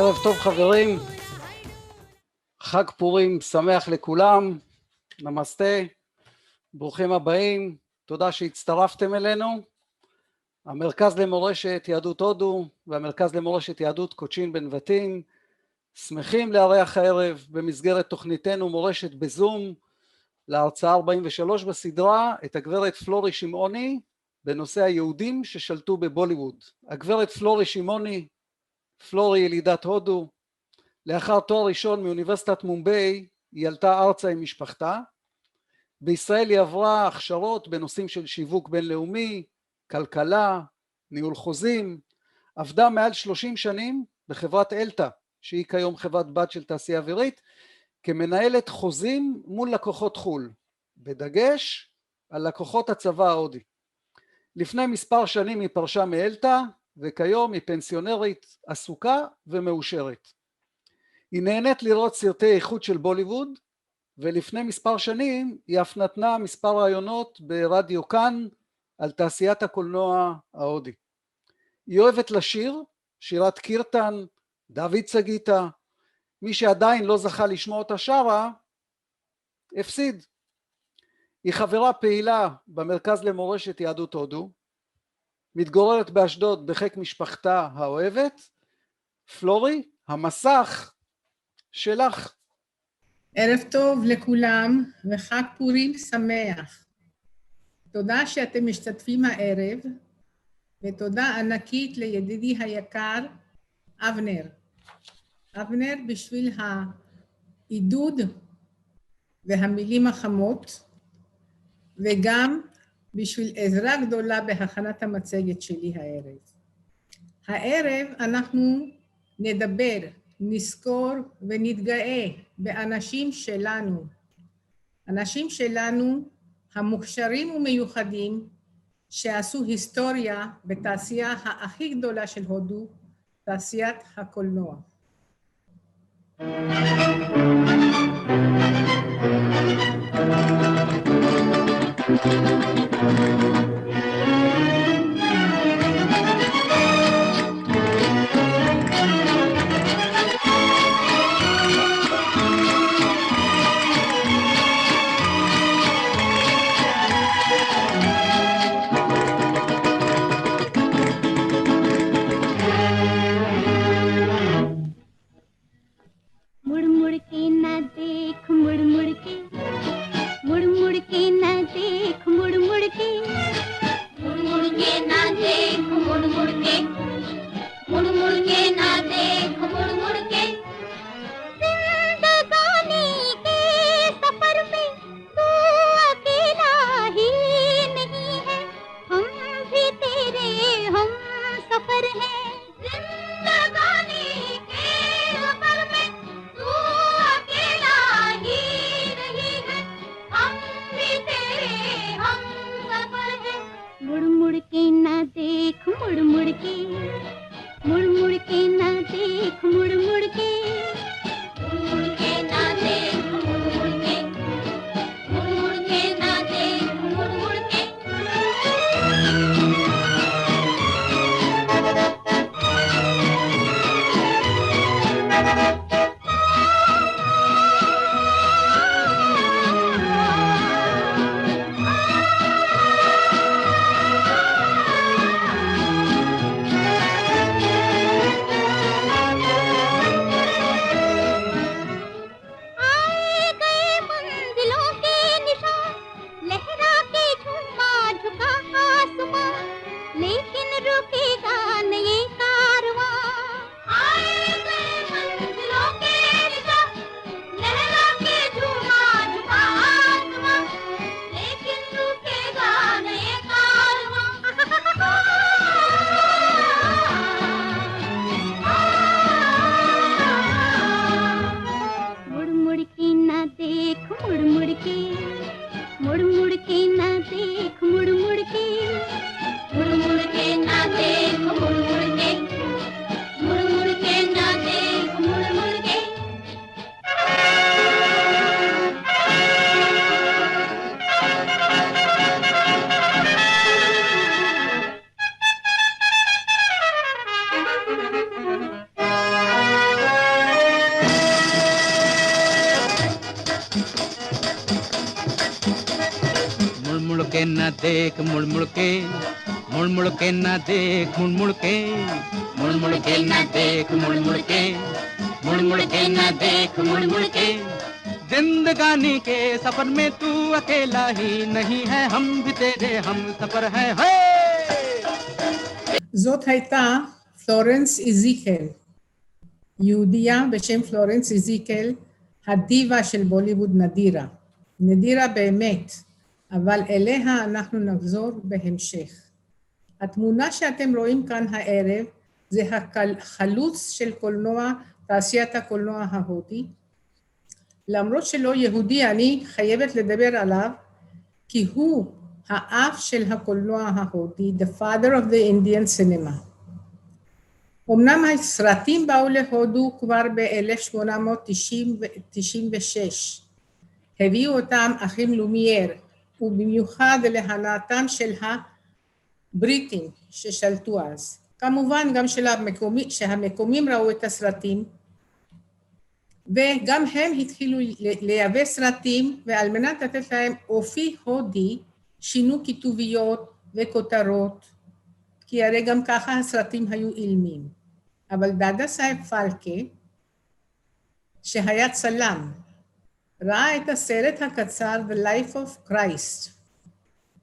ערב טוב חברים, חג פורים שמח לכולם, נמסטה, ברוכים הבאים, תודה שהצטרפתם אלינו. המרכז למורשת יהדות הודו והמרכז למורשת יהדות קוצ'ין בנבטים שמחים לארח הערב במסגרת תוכניתנו מורשת בזום להרצאה 43 בסדרה את הגברת פלורי שמעוני בנושא היהודים ששלטו בבוליווד. הגברת פלורי שמעוני, פלורי ילידת הודו, לאחר תואר ראשון מאוניברסיטת מומביי היא עלתה ארצה עם משפחתה. בישראל היא עברה הכשרות בנושאים של שיווק בינלאומי, כלכלה, ניהול חוזים, עבדה מעל 30 שנים בחברת אלטה שהיא כיום חברת בת של תעשייה אווירית כמנהלת חוזים מול לקוחות חו"ל, בדגש על לקוחות הצבא ההודי. לפני מספר שנים היא פרשה מאלטה וכיום היא פנסיונרית עסוקה ומאושרת. היא נהנית לראות סרטי איכות של בוליווד ולפני מספר שנים היא אף נתנה מספר רעיונות ברדיו כאן על תעשיית הקולנוע ההודי. היא אוהבת לשיר, שירת קירטן, דוד סגיטה, מי שעדיין לא זכה לשמוע אותה שרה, הפסיד. היא חברה פעילה במרכז למורשת יהדות הודו, מתגוררת באשדוד בחיק משפחתה האוהבת. פלורי, המסך שלך. ערב טוב לכולם וחג פורים שמח. תודה שאתם משתתפים הערב, ותודה ענקית לידידי היקר אבנר. אבנר בשביל העידוד והמילים החמות, וגם בשביל עזרה גדולה בהכנת המצגת שלי הערב. הערב אנחנו נדבר, נזכור ונתגאה באנשים שלנו. אנשים שלנו המוכשרים ומיוחדים שעשו היסטוריה בתעשייה הכי גדולה של הודו, תעשיית הקולנוע. मुड़ मुड़ के के न देख मुड़ मुड़ के, मुड़ मुड़ के न देख मुड़ मुड़ के, मुड़ मुड़ के न देख मुड़ मुड़ के, मुड़ मुड़ के न देख मुड़ मुड़ के। जिंदगानी के सफर में तू अकेला ही नहीं है, हम भी तेरे हम सफर है। זאת הייתה פלורנס איזיקל, יהודייה בשם פלורנס איזיקל, הדיבה של בוליווד נדירה. נדירה באמת, אבל אליה אנחנו נחזור בהמשך. התמונה שאתם רואים כאן הערב, זה החלוץ של קולנוע, תעשיית הקולנוע ההודי. למרות שלא יהודי, אני חייבת לדבר עליו, כי הוא האב של הקולנוע ההודי, the father of the Indian cinema. אמנם הסרטים באו להודו כבר ב-1896. הביאו אותם אחים לומייר, ובמיוחד להנאתם של הבריטים ששלטו אז. כמובן גם שהמקומים ראו את הסרטים, וגם הם התחילו לייבא סרטים, ועל מנת לתת להם אופי הודי, שינו כיתוביות וכותרות, כי הרי גם ככה הסרטים היו אילמים. אבל דאדה סהב פלקה, שהיה צלם, ראה את הסרט הקצר The Life of Christ,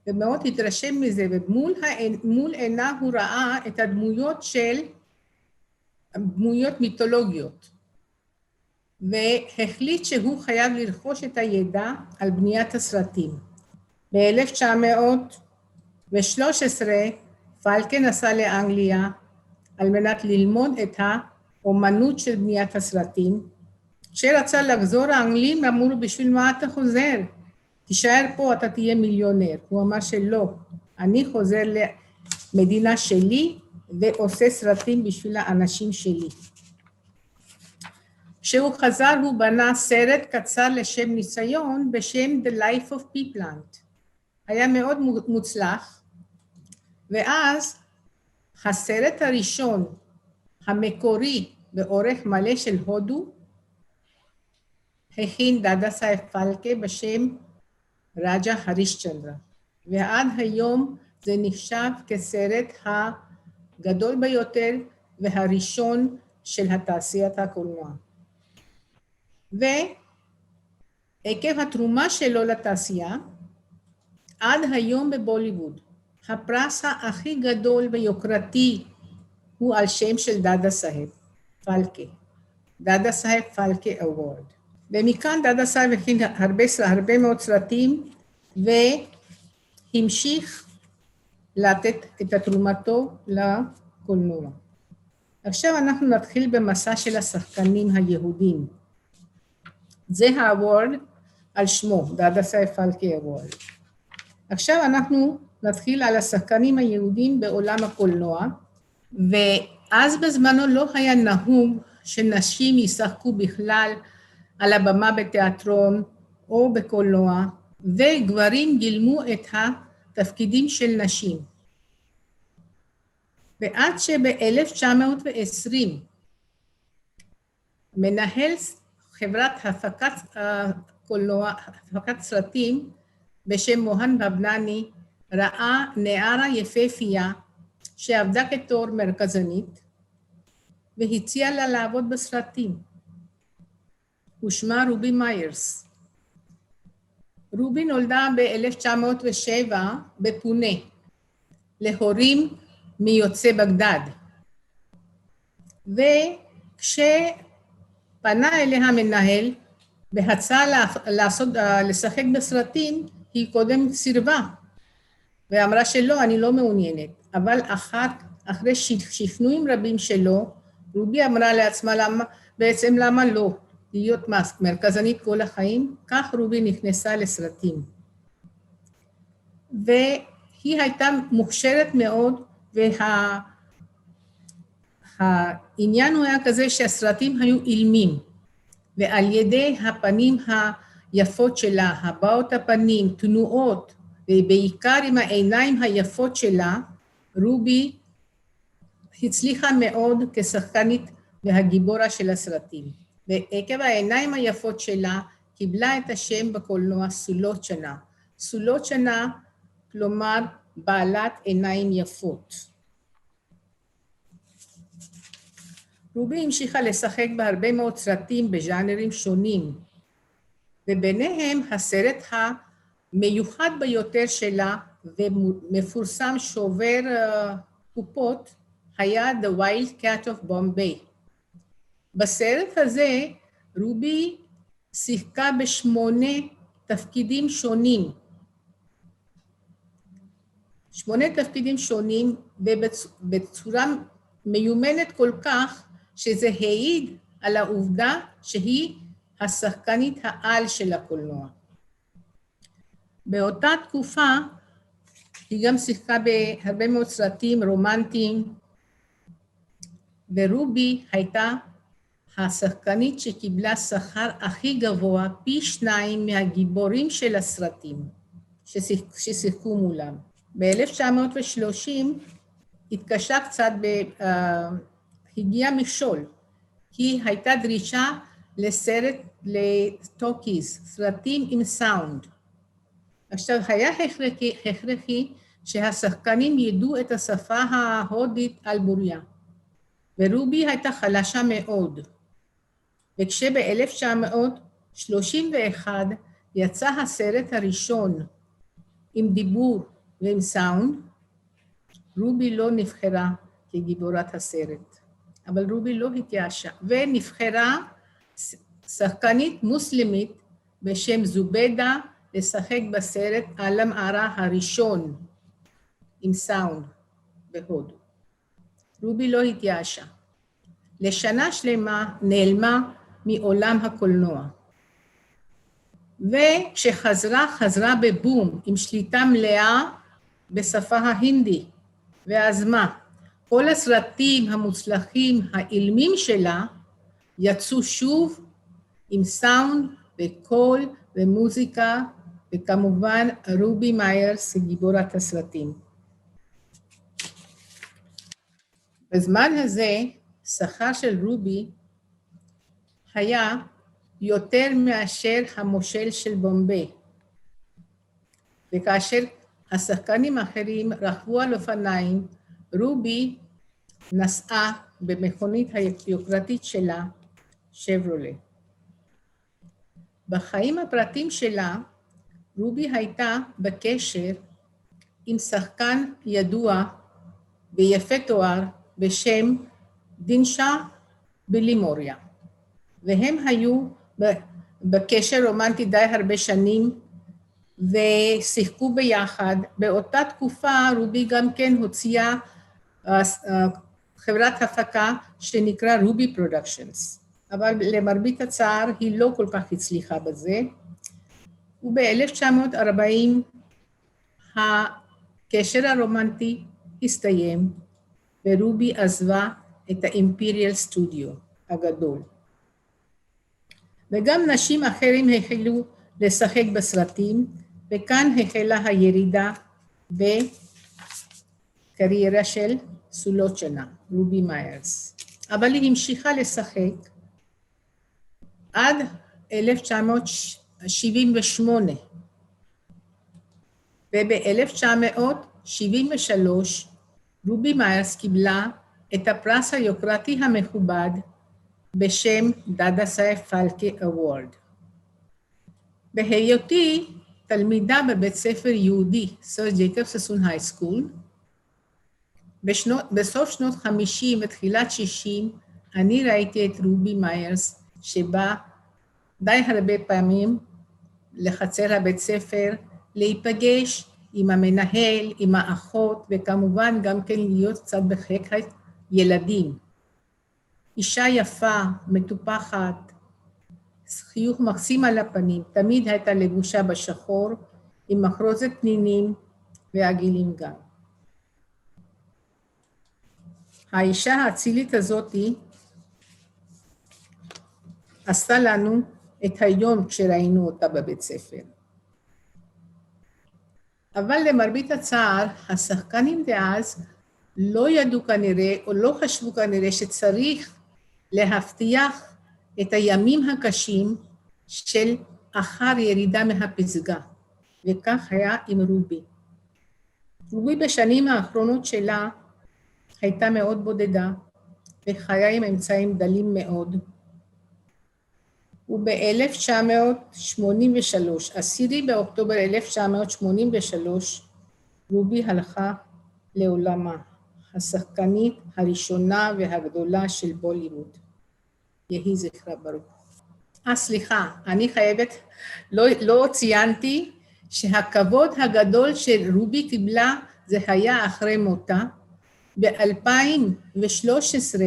ומאוד התרשם מזה, ומול עיניו הוא ראה את הדמויות דמויות מיתולוגיות, והחליט שהוא חייב לרכוש את הידע על בניית הסרטים. ב-1913 פלקה נסע לאנגליה על מנת ללמוד את האומנות של בניית הסרטים. כשרצה לחזור, האנגלים אמרו, בשביל מה אתה חוזר? תישאר פה, אתה תהיה מיליונר. הוא אמר שלא, אני חוזר למדינה שלי ועושה סרטים בשביל האנשים שלי. כשהוא חזר, הוא בנה סרט קצר לשם ניסיון בשם The Life of Peepland. היה מאוד מוצלח, ואז הסרט הראשון המקורי באורך מלא של הודו, הכין דאדה סהב פלקה בשם רג'ה הרישצ'נדרה, ועד היום זה נחשב כסרט הגדול ביותר והראשון של התעשיית הקולנוע. ועקב התרומה שלו לתעשייה, עד היום בבוליווד, הפרס הכי גדול ויוקרתי הוא על שם של דאדה סהב פלקה, דאדה סהב פלקה אוורד. ומכאן דאדה סהב הכין הרבה מאוד סרטים, והמשיך לתת את תרומתו לקולנוע. עכשיו אנחנו נתחיל במסע של השחקנים היהודים. זה האוורד על שמו, דאדה סהב פלקה אוורד. עכשיו אנחנו נתחיל על השחקנים היהודים בעולם הקולנוע, ואז בזמנו לא היה נהוג שנשים ישחקו בכלל על הבמה בתיאטרון או בקולנוע, וגברים גילמו את התפקידים של נשים. ועד שב-1920 מנהל חברת הפקת סרטים בשם מוהן בבנני ראה נערה יפהפייה שעבדה כתור מרכזנית והציע לה לעבוד בסרטים. ושמה רובי מיירס. רובי נולדה ב-1907 בפונה, להורים מיוצאי בגדד. וכשפנה אליה המנהל והצעה לשחק בסרטים, היא קודם סירבה, ואמרה שלא, אני לא מעוניינת. אבל אחרי שכנועים רבים שלו, רובי אמרה לעצמה למה לא להיות מרכזנית כל החיים, כך רובי נכנסה לסרטים. והיא הייתה מוכשרת מאוד, והעניין הוא היה כזה שהסרטים היו אילמים, ועל ידי הפנים היפות שלה, הבעות הפנים, תנועות, ובעיקר עם העיניים היפות שלה, רובי הצליחה מאוד כשחקנית והגיבורה של הסרטים. ועקב העיניים היפות שלה, קיבלה את השם בקולנוע סולוצ'נה. סולוצ'נה כלומר בעלת עיניים יפות. רובי המשיכה לשחק בהרבה מאוד סרטים בז'אנרים שונים, וביניהם הסרט המיוחד ביותר שלה ומפורסם שובר קופות היה The Wild Cat of Bombay. בסרט הזה רובי שיחקה ב8 תפקידים שונים. 8 תפקידים שונים ובצורה מיומנת כל כך שזה העיד על העובדה שהיא השחקנית העל של הקולנוע. באותה תקופה היא גם שיחקה בהרבה מאוד סרטים רומנטיים, ורובי הייתה השחקנית שקיבלה שכר הכי גבוה, פי 2 מהגיבורים של הסרטים ששיחקו מולם. ב-1930 התקשה קצת, הגיע מכשול, כי הייתה דרישה לסרט, לטוקיז, סרטים עם סאונד. עכשיו, היה הכרחי שהשחקנים ידעו את השפה ההודית על בוריה, ורובי הייתה חלשה מאוד. וכשב-1931 יצא הסרט הראשון עם דיבור ועם סאונד, רובי לא נבחרה כגיבורת הסרט, אבל רובי לא התייאשה, ונבחרה שחקנית מוסלמית בשם זובדה לשחק בסרט עלם ערה הראשון עם סאונד בהודו. רובי לא התייאשה. לשנה שלמה נעלמה מעולם הקולנוע. וכשחזרה, חזרה בבום עם שליטה מלאה בשפה ההינדי. ואז מה? כל הסרטים המוצלחים האילמים שלה יצאו שוב עם סאונד וקול ומוזיקה, וכמובן רובי מיירס גיבורת הסרטים. בזמן הזה שכר של רובי היה יותר מאשר המושל של בומביי. וכאשר השחקנים האחרים רכבו על אופניים, רובי נסעה במכונית היוקרתית שלה, שברולה. בחיים הפרטיים שלה, רובי הייתה בקשר עם שחקן ידוע ויפה תואר בשם דינסה בלימוריה. והם היו בקשר רומנטי די הרבה שנים, ושיחקו ביחד. באותה תקופה רובי גם כן הוציאה חברת הפקה שנקרא רובי פרודקשנס, אבל למרבית הצער היא לא כל כך הצליחה בזה. וב-1940 הקשר הרומנטי הסתיים, ורובי עזבה את האימפריאל סטודיו הגדול. וגם נשים אחרים החלו לשחק בסרטים, וכאן החלה הירידה בקריירה של סולוצ'נה, רובי מיירס. אבל היא המשיכה לשחק עד 1978. וב-1973 רובי מיירס קיבלה את הפרס היוקרתי המכובד בשם דאדה סאהב פלקה אוורד. בהיותי תלמידה בבית ספר יהודי, סר ג'ייקובס ססון היי סקול, בסוף שנות 50 ותחילת 60, אני ראיתי את רובי מיירס, שבא די הרבה פעמים לחצר הבית ספר, להיפגש עם המנהל, עם האחות, וכמובן גם כן להיות קצת בחיק ילדים. אישה יפה, מטופחת, חיוך מקסים על הפנים, תמיד הייתה לבושה בשחור, עם מחרוזת פנינים ועגילים גם. האישה האצילית הזאת עשתה לנו את היום כשראינו אותה בבית ספר. אבל למרבית הצער, השחקנים דאז לא ידעו כנראה, או לא חשבו כנראה שצריך להבטיח את הימים הקשים של אחר ירידה מהפסגה. וכך היה עם רובי. רובי בשנים האחרונות שלה הייתה מאוד בודדה, וחיה עם אמצעים דלים מאוד. וב-1983, 10 באוקטובר 1983, רובי הלכה לעולמה, השחקנית הראשונה והגדולה של בוליווד. יהי זכרה ברוך. סליחה, אני חייבת, לא ציינתי שהכבוד הגדול של רובי קיבלה זה היה אחרי מותה. ב-2013,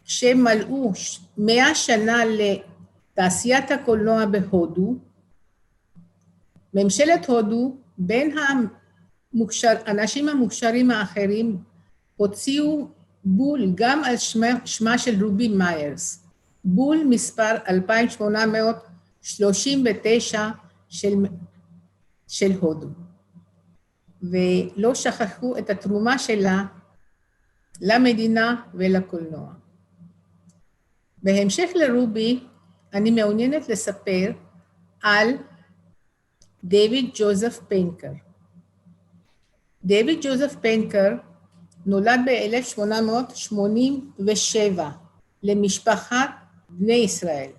כשמלאו 100 שנה לתעשיית הקולנוע בהודו, ממשלת הודו, בין האנשים המוכשרים האחרים, הוציאו בול גם על שמה של רובי מיירס, בול מספר 2839 של הודו. ולא שכחו את התרומה שלה למדינה ולקולנוע. בהמשך לרובי, אני מעוניינת לספר על דיוויד ג'וזף פיינקר. דיוויד ג'וזף פיינקר נולד ב-1887 למשפחת בני ישראל.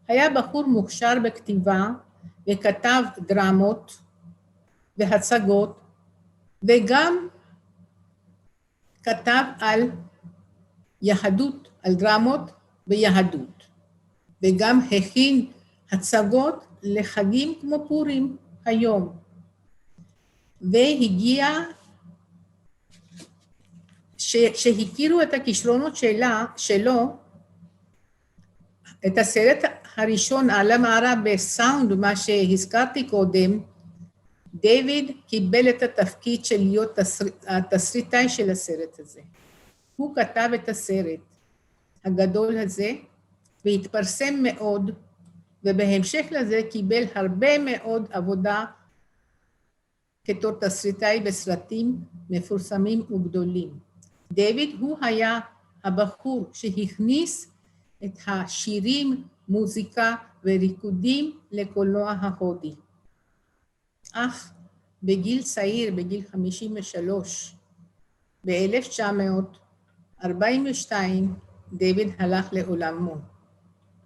היה בחור מוכשר בכתיבה וכתב דרמות והצגות, וגם כתב על יהדות, על דרמות ויהדות, וגם הכין הצגות לחגים כמו פורים היום. והגיע, שהכירו את הכישרונות שלו, את הסרט הראשון על המערה בסאונד, מה שהזכרתי קודם, דיוויד קיבל את התפקיד של להיות התסריטאי של הסרט הזה. הוא כתב את הסרט הגדול הזה, והתפרסם מאוד, ובהמשך לזה קיבל הרבה מאוד עבודה כתור תסריטאי בסרטים מפורסמים וגדולים. דיוויד הוא היה הבחור שהכניס את השירים, מוזיקה וריקודים לקולנוע ההודי. אך בגיל צעיר, בגיל 53, ב-1942, דיוויד הלך לעולמו,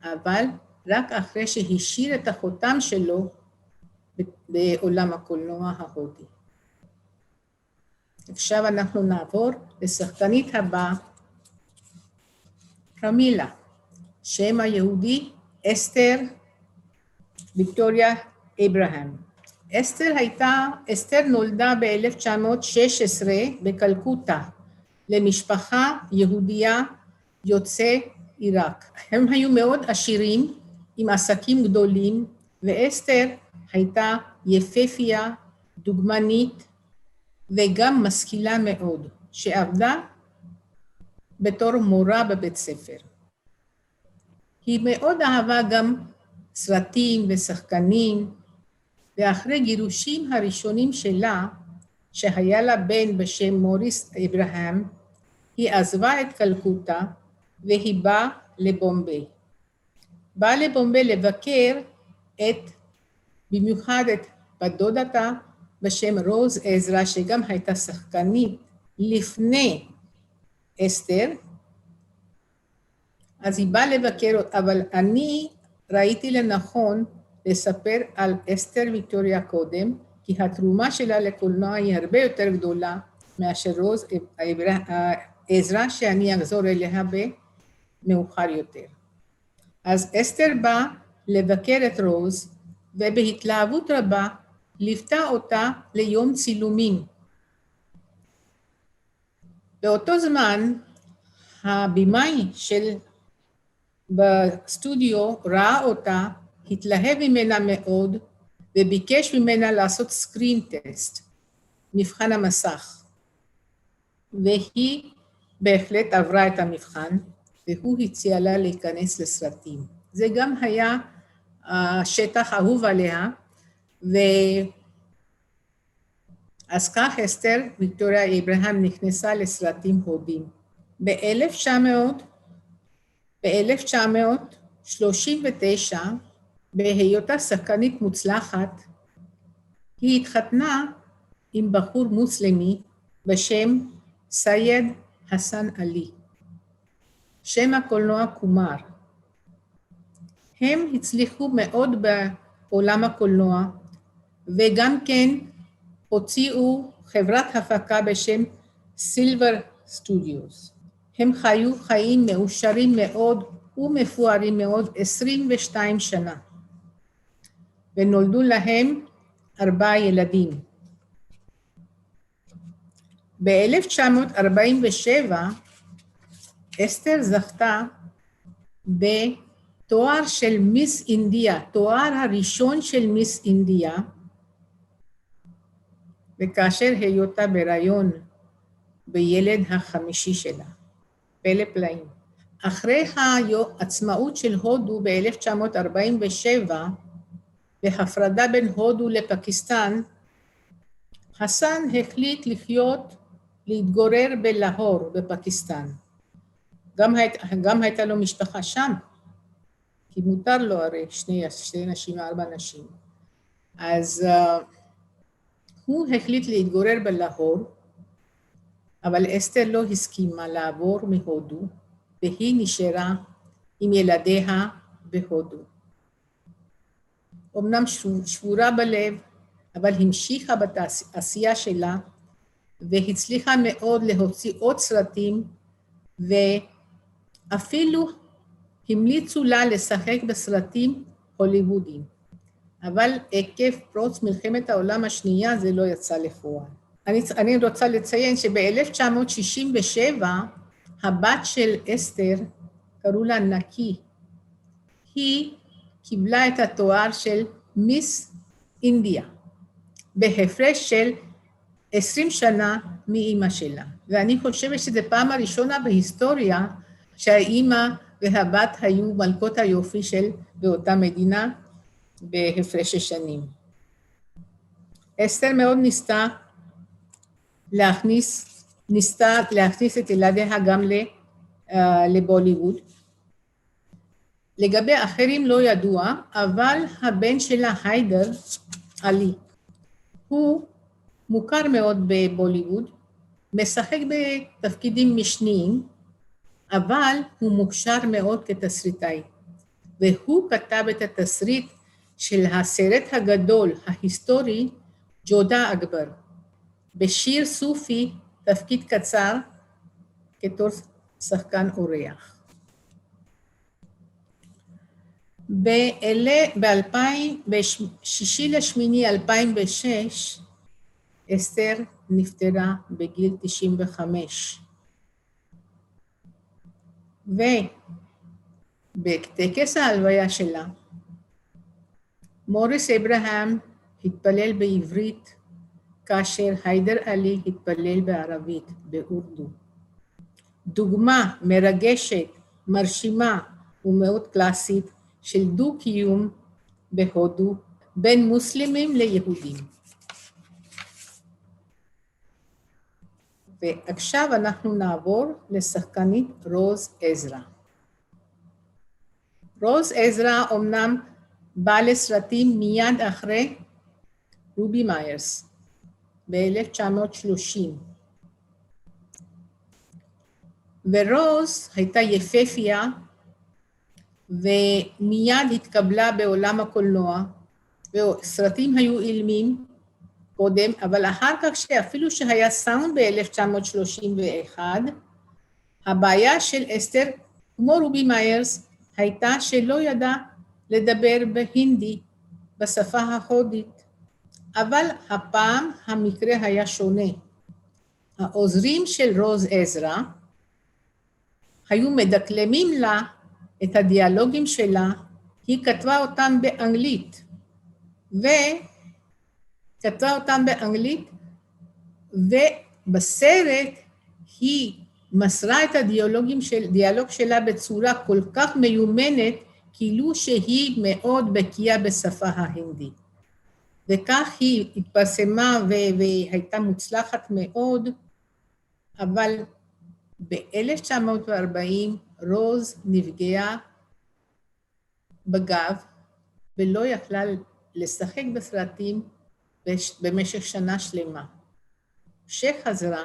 אבל רק אחרי שהשאיר את החותם שלו בעולם הקולנוע ההודי. עכשיו אנחנו נעבור לשחקנית הבאה, פרמילה, שם היהודי אסתר ויקטוריה אברהם. אסתר נולדה ב-1916 בקלקוטה, למשפחה יהודייה יוצא עיראק. הם היו מאוד עשירים, עם עסקים גדולים, ואסתר הייתה יפהפייה, דוגמנית, וגם משכילה מאוד, שעבדה בתור מורה בבית ספר. היא מאוד אהבה גם סרטים ושחקנים, ואחרי גירושים הראשונים שלה, שהיה לה בן בשם מוריס אברהם, היא עזבה את קלקוטה והיא באה לבומביי. באה לבומביי לבקר במיוחד את בת דודתה בשם רוז עזרא, שגם הייתה שחקנית לפני אסתר. אז היא באה לבקר, אבל אני ראיתי לנכון לספר על אסתר ויקטוריה קודם, כי התרומה שלה לקולנוע היא הרבה יותר גדולה מאשר רוז עזרא, שאני אחזור אליה במאוחר יותר. אז אסתר באה לבקר את רוז, ובהתלהבות רבה ליוותה אותה ליום צילומים. באותו זמן, הבימאי בסטודיו ראה אותה, התלהב ממנה מאוד, וביקש ממנה לעשות סקרין טסט, מבחן המסך. והיא בהחלט עברה את המבחן, והוא הציע לה להיכנס לסרטים. זה גם היה שטח אהוב עליה, אז כך אסתר ויקטוריה אברהם נכנסה לסרטים הודים. ב-1939, בהיותה שחקנית מוצלחת, היא התחתנה עם בחור מוסלמי בשם סייד חסן עלי. שם הקולנוע קומר. הם הצליחו מאוד בעולם הקולנוע, וגם כן הוציאו חברת הפקה בשם סילבר סטודיוס. הם חיו חיים מאושרים מאוד ומפוארים מאוד 22 שנה, ונולדו להם 4 ילדים. ב-1947 אסתר זכתה בתואר של מיס אינדיה, תואר הראשון של מיס אינדיה, וכאשר היותה בהיריון בילד החמישי שלה, פלא פלאים. אחרי העצמאות של הודו ב-1947, והפרדה בין הודו לפקיסטן, חסן החליט להתגורר בלהור בפקיסטן. גם הייתה לו משפחה שם, כי מותר לו הרי שני נשים, 4 נשים. אז הוא החליט להתגורר בלהור, אבל אסתר לא הסכימה לעבור מהודו, והיא נשארה עם ילדיה בהודו. אמנם שבורה בלב, אבל המשיכה בעשייה שלה, והצליחה מאוד להוציא עוד סרטים, ואפילו המליצו לה לשחק בסרטים הוליוודיים. אבל עקב פרוץ מלחמת העולם השנייה זה לא יצא לפועל. אני רוצה לציין שב-1967 הבת של אסתר, קראו לה נקי, היא קיבלה את התואר של מיס אינדיה, בהפרש של 20 שנה מאמא שלה. ואני חושבת שזו פעם הראשונה בהיסטוריה שהאמא והבת היו מלכות היופי של באותה מדינה בהפרש שנים. אסתר מאוד ניסתה להכניס את ילדיה גם לבוליווד. לגבי אחרים לא ידוע, אבל הבן שלה היידר עלי, הוא מוכר מאוד בבוליווד, משחק בתפקידים משניים, אבל הוא מוכשר מאוד כתסריטאי. והוא כתב את התסריט של הסרט הגדול, ההיסטורי, ג'ודה אכבר, בשיר סופי, תפקיד קצר, כתור שחקן אורח. ב-6/8/2006, אסתר נפטרה בגיל 95. ובטקס ההלוויה שלה, מוריס אברהם התפלל בעברית, כאשר היידר עלי התפלל בערבית, באורדו. דוגמה מרגשת, מרשימה ומאוד קלאסית של דו-קיום בהודו בין מוסלמים ליהודים. ועכשיו אנחנו נעבור לשחקנית רוז עזרא. רוז עזרא אומנם באה לסרטים מיד אחרי רובי מיירס, ב-1930. ורוז הייתה יפהפייה, ומיד התקבלה בעולם הקולנוע, וסרטים היו אילמים קודם, אבל אחר כך שאפילו שהיה סאונד ב-1931, הבעיה של אסתר, כמו רובי מיירס, הייתה שלא ידע לדבר בהינדי, בשפה ההודית, אבל הפעם המקרה היה שונה. העוזרים של רוז עזרא היו מדקלמים לה את הדיאלוגים שלה, היא כתבה אותם באנגלית, ובסרט היא מסרה את הדיאלוג שלה בצורה כל כך מיומנת, כאילו שהיא מאוד בקיאה בשפה ההינדית. וכך היא התפרסמה והייתה מוצלחת מאוד, אבל ב-1940 רוז נפגעה בגב ולא יכלה לשחק בסרטים במשך שנה שלמה. שחזרה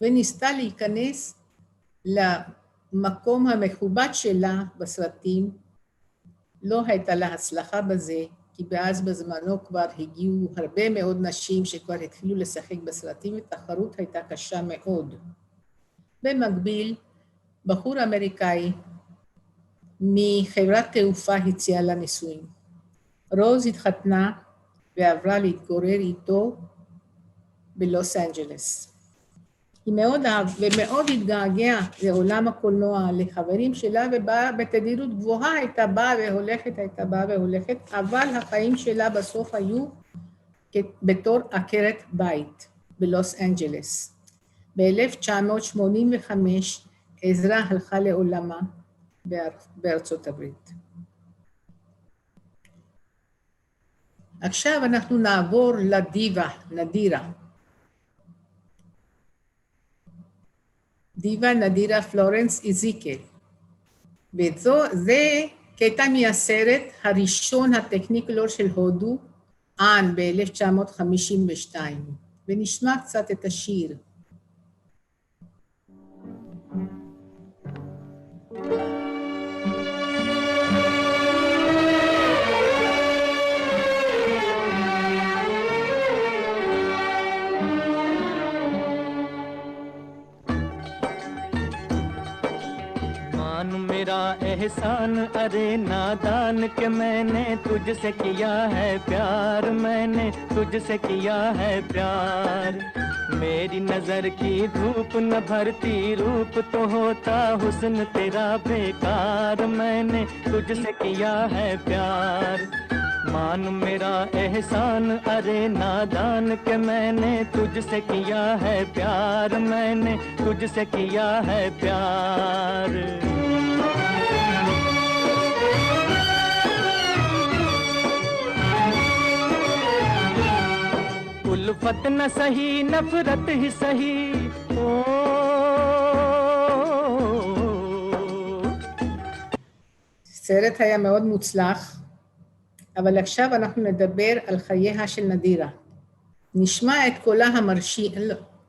וניסתה להיכנס למקום המכובד שלה בסרטים, לא הייתה לה הצלחה בזה, כי אז בזמנו כבר הגיעו הרבה מאוד נשים שכבר התחילו לשחק בסרטים, ותחרות הייתה קשה מאוד. במקביל, בחור אמריקאי מחברת תעופה הציעה לה נישואים. רוז התחתנה ועברה להתגורר איתו בלוס אנג'לס. היא מאוד התגעגעה לעולם הקולנוע, לחברים שלה, ובאה בתדירות גבוהה, הייתה באה והולכת, אבל החיים שלה בסוף היו בתור עקרת בית בלוס אנג'לס. ב-1985 עזרא הלכה לעולמה בארצות הברית. עכשיו אנחנו נעבור לדיבה, נדירה. דיבה נדירה פלורנס איזיקל. וזה קטע מהסרט הראשון הטכניקולור של הודו, אן ב-1952. ונשמע קצת את השיר. मेरा एहसान अरे नादान के मैंने तुझसे किया है प्यार, मैंने तुझसे किया है प्यार। मेरी नजर की धूप न भरती रूप तो होता हुस्न तेरा बेकार, मैंने तुझसे किया है प्यार। मान मेरा एहसान अरे नादान के मैंने तुझसे किया है प्यार, मैंने तुझसे किया है प्यार। उल्फत न सही नफरत ही सही, ओ סרט היה מאוד מוצלח, אבל עכשיו אנחנו נדבר על חייה של נדירה.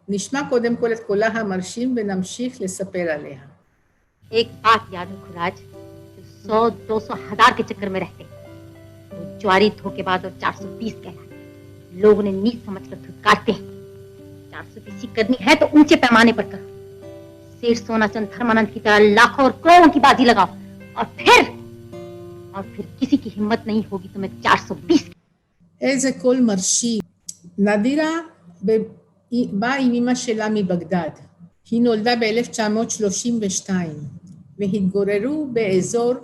נשמע קודם כל את קולה המרשים ונמשיך לספר עליה. एक बात याद रखो राज, जो 100, 200, 1000 के चक्कर में रहते वो ज्वारी धोखेबाज और 420 कहलाते। लोगों ने नीच समझकर धुतकारते हैं। 420 करनी है तो ऊंचे पैमाने पर करो। सेठ सोनाचंद धर्मानंद की तरह लाखों और करोड़ों की बाजी लगाओ, और फिर किसी की हिम्मत नहीं होगी तो मैं 420। איזה קול מרשים. נדירה באה עם אמא שלה מבגדד. היא נולדה ב-1932, והתגוררו באזור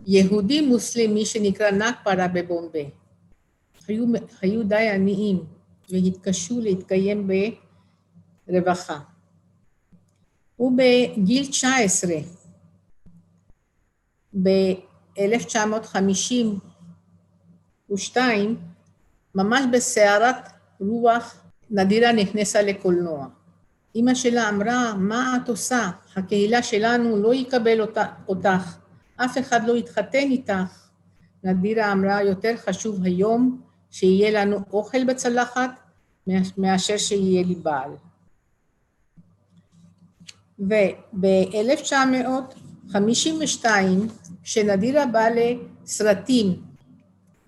יהודי מוסלמי שנקרא נאקפרה בבומביי. היו די עניים והתקשו להתקיים ברווחה. ובגיל 19, ב-1952, ממש בסערת רוח, נדירה נכנסה לקולנוע. אמא שלה אמרה, מה את עושה? הקהילה שלנו לא יקבל אותך, אף אחד לא יתחתן איתך. נדירה אמרה, יותר חשוב היום שיהיה לנו אוכל בצלחת, מאשר שיהיה לי בעל. וב-1952, כשנדירה באה לסרטים,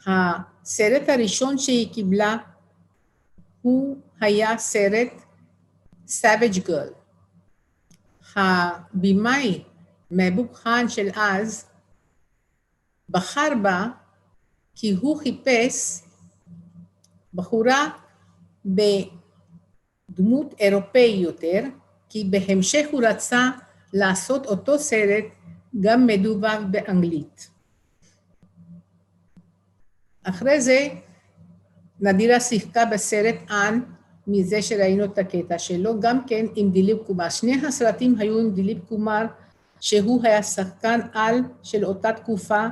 הסרט הראשון שהיא קיבלה, הוא היה סרט Savage Girl. הבימאי מחבוב חאן של אז בחר בה כי הוא חיפש בחורה בדמות אירופאי יותר, כי בהמשך הוא רצה לעשות אותו סרט גם מדובב באנגלית. אחרי זה נדירה שיחקה בסרט אן, מזה שראינו את הקטע שלו, גם כן עם דיליפ קומר. שני הסרטים היו עם דיליפ קומר, שהוא היה שחקן על של אותה תקופה.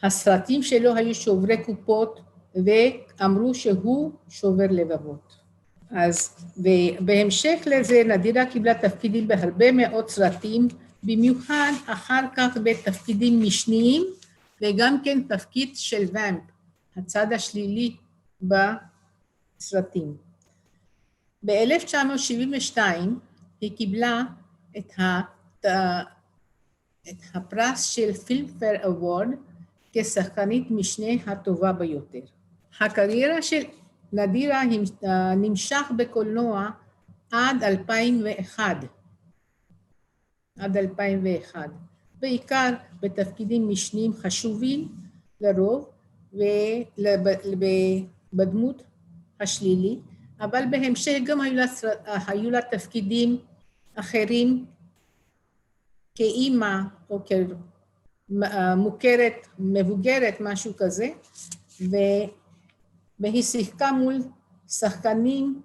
הסרטים שלו היו שוברי קופות, ואמרו שהוא שובר לבבות. אז בהמשך לזה נדירה קיבלה תפקידים בהרבה מאוד סרטים, במיוחד אחר כך בתפקידים משניים, וגם כן תפקיד של ואמפ, הצד השלילי סרטים. ב-1972 היא קיבלה את הפרס של פילמפר אוורד כשחקנית משנה הטובה ביותר. הקריירה של נדירה נמשך בקולנוע עד 2001. בעיקר בתפקידים משניים חשובים לרוב ובדמות השלילי, אבל בהמשך גם היו לה תפקידים אחרים כאימא או כמוכרת, מבוגרת, משהו כזה, והיא שיחקה מול שחקנים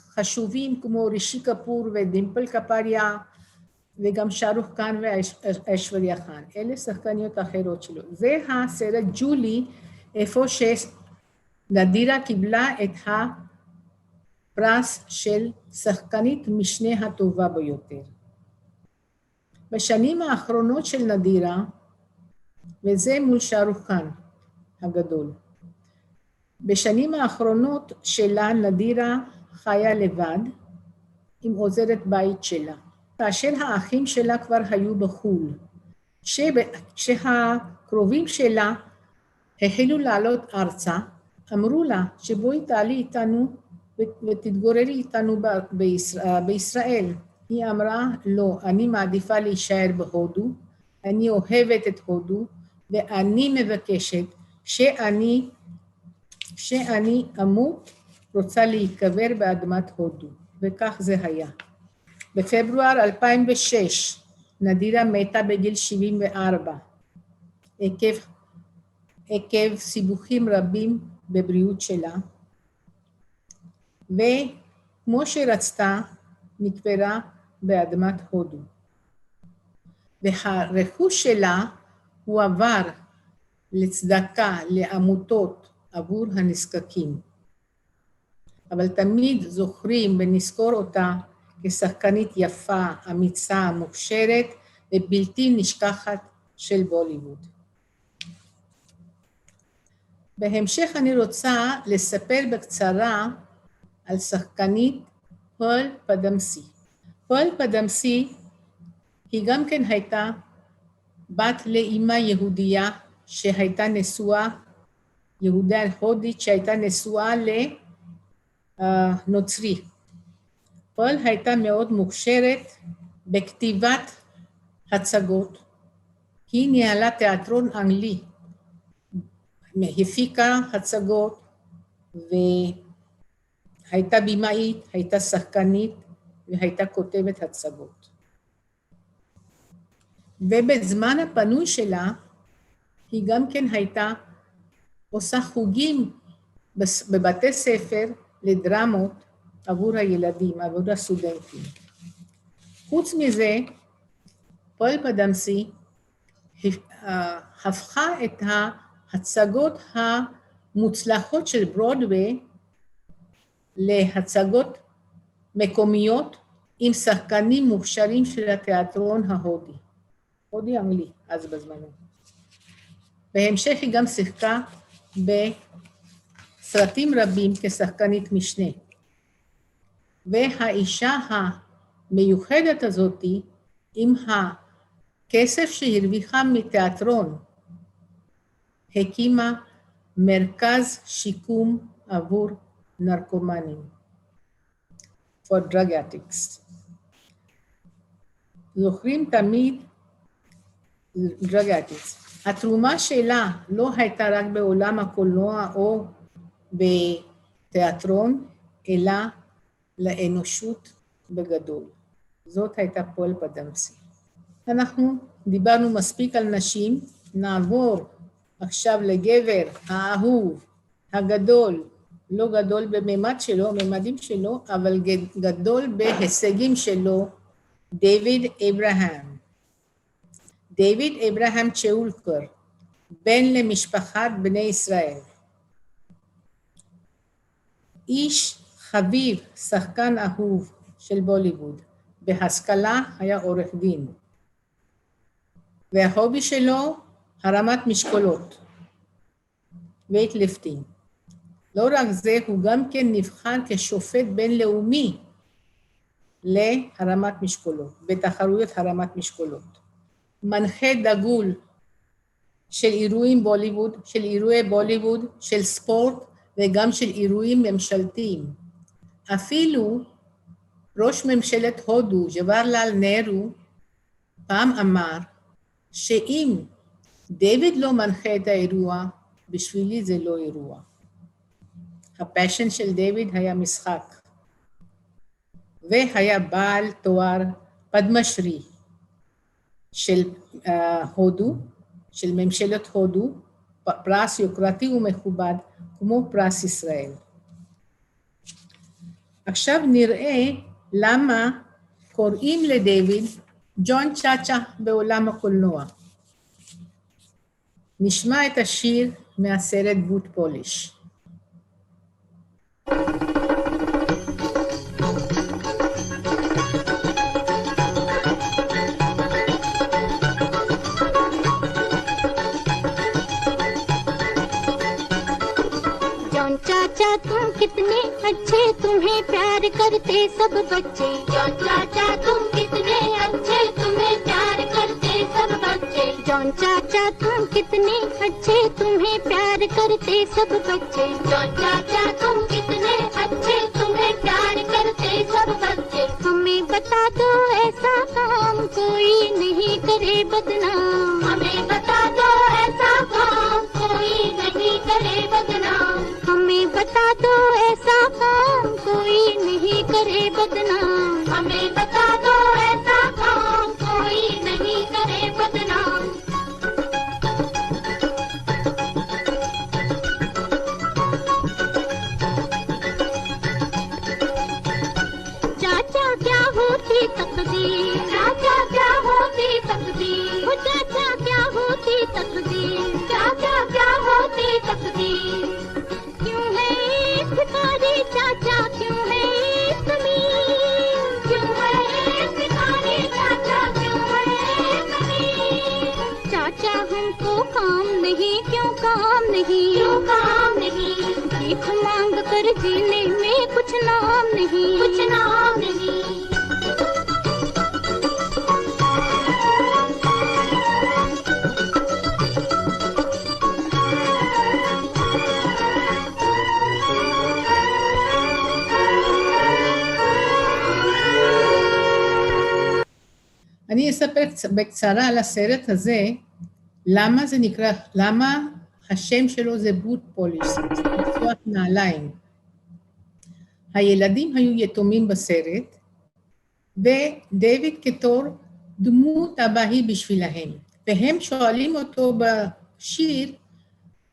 חשובים כמו רישי כפור ודימפל קפריה, וגם שרוך קאן ואישוריה חאן. אלה שחקניות אחרות שלו. זה הסרט ג'ולי, איפה שנדירה קיבלה את הפרס של שחקנית משנה הטובה ביותר. בשנים האחרונות של נדירה, וזה מול שרוך קאן הגדול, בשנים האחרונות שלה נדירה חיה לבד עם עוזרת בית שלה. כאשר האחים שלה כבר היו בחו"ל, כשהקרובים שלה החלו לעלות ארצה, אמרו לה שבואי תעלי איתנו ותתגוררי איתנו בישראל. היא אמרה, לא, אני מעדיפה להישאר בהודו, אני אוהבת את הודו, ואני מבקשת שאני אמות, רוצה להיקבר באדמת הודו, וכך זה היה. בפברואר 2006, נדירה מתה בגיל 74, עקב סיבוכים רבים בבריאות שלה, וכמו שרצתה, נקברה באדמת הודו. והרכוש שלה הועבר לצדקה, לעמותות עבור הנזקקים. אבל תמיד זוכרים ונזכור אותה כשחקנית יפה, אמיצה, מוכשרת ובלתי נשכחת של בוליווד. בהמשך אני רוצה לספר בקצרה על שחקנית פרל פדמסי. פרל פדמסי היא גם כן הייתה בת לאמא יהודייה שהייתה נשואה, יהודיה הודית שהייתה נשואה לנוצרי. פרל הייתה מאוד מוכשרת בכתיבת הצגות, היא ניהלה תיאטרון אנגלי, הפיקה הצגות והייתה בימאית, הייתה שחקנית והייתה כותבת הצגות. ובזמן הפנוי שלה היא גם כן הייתה עושה חוגים בבתי ספר לדרמות עבור הילדים, עבור הסטודנטים. חוץ מזה, פרל פדמסי הפכה את ההצגות המוצלחות של ברודווי להצגות מקומיות עם שחקנים מוכשרים של התיאטרון ההודי. הודי אנגלי, אז בזמנו. בהמשך היא גם שיחקה בסרטים רבים כשחקנית משנה. והאישה המיוחדת הזאת, עם הכסף שהרוויחה מתיאטרון, הקימה מרכז שיקום עבור נרקומנים, for drug addicts. זוכרים תמיד drug addicts. התרומה שלה לא הייתה רק בעולם הקולנוע או בתיאטרון, אלא לאנושות בגדול. זאת הייתה פרל פדמסי. אנחנו דיברנו מספיק על נשים, נעבור עכשיו לגבר האהוב, הגדול, לא גדול בממדים שלו, אבל גדול בהישגים שלו, דיוויד אברהם. דיוויד אברהם צ'אולקר, בן למשפחת בני ישראל. איש חביב, שחקן אהוב של בוליווד, בהשכלה היה עורך דין. וההובי שלו, הרמת משקולות, weight lifting. לא רק זה, הוא גם כן נבחר כשופט בינלאומי להרמת משקולות, בתחרויות הרמת משקולות. מנחה דגול של אירועים בוליווד, של אירועי בוליווד, של ספורט וגם של אירועים ממשלתיים. אפילו ראש ממשלת הודו, ג'וואהרלאל נהרו, פעם אמר שאם דיוויד לא מנחה את האירוע, בשבילי זה לא אירוע. הפשן של דיוויד היה משחק, והיה בעל תואר פדמשרי של הודו, של ממשלת הודו, פרס יוקרתי ומכובד כמו פרס ישראל. עכשיו נראה למה קוראים לדיוויד ג'ון צ'אצ'ה בעולם הקולנוע. נשמע את השיר מהסרט בוט פוליש. चाचा तुम कितने अच्छे, तुम्हें प्यार करते सब बच्चे। जॉन चाचा तुम कितने अच्छे, तुम्हें प्यार करते सब बच्चे। जॉन चाचा तुम कितने अच्छे, तुम्हें प्यार करते सब बच्चे। जॉन चाचा तुम कितने अच्छे, तुम्हें प्यार करते सब बच्चे। हमें बता दो ऐसा काम कोई नहीं करे बदनाम। हमें बता दो ऐसा काम कोई नहीं करे बदनाम। हमें बता दो ऐसा काम कोई नहीं करे बदनाम। हमें बता दो ऐसा काम कोई नहीं करे बदनाम। चाचा क्या होती तकदीर, चाचा क्या होती तकदीर, वो चाचा क्या होती तकदीर, चाचा क्या होती तकदीर। क्यों है इस भिखारी चाचा, क्यों है इस ज़मीन, क्यों है इस भिखारी चाचा, क्यों है इस ज़मीन। चाचा हमको काम नहीं, क्यों काम नहीं, क्यों काम नहीं। भीख मांग कर जीने में कुछ नाम नहीं, कुछ नाम नहीं। אני אספר בקצרה על הסרט הזה, למה זה נקרא, למה השם שלו זה בוט פוליש, זה מקצוע נעליים. הילדים היו יתומים בסרט, ודייוויד כתור דמות אבהי בשבילהם, והם שואלים אותו בשיר,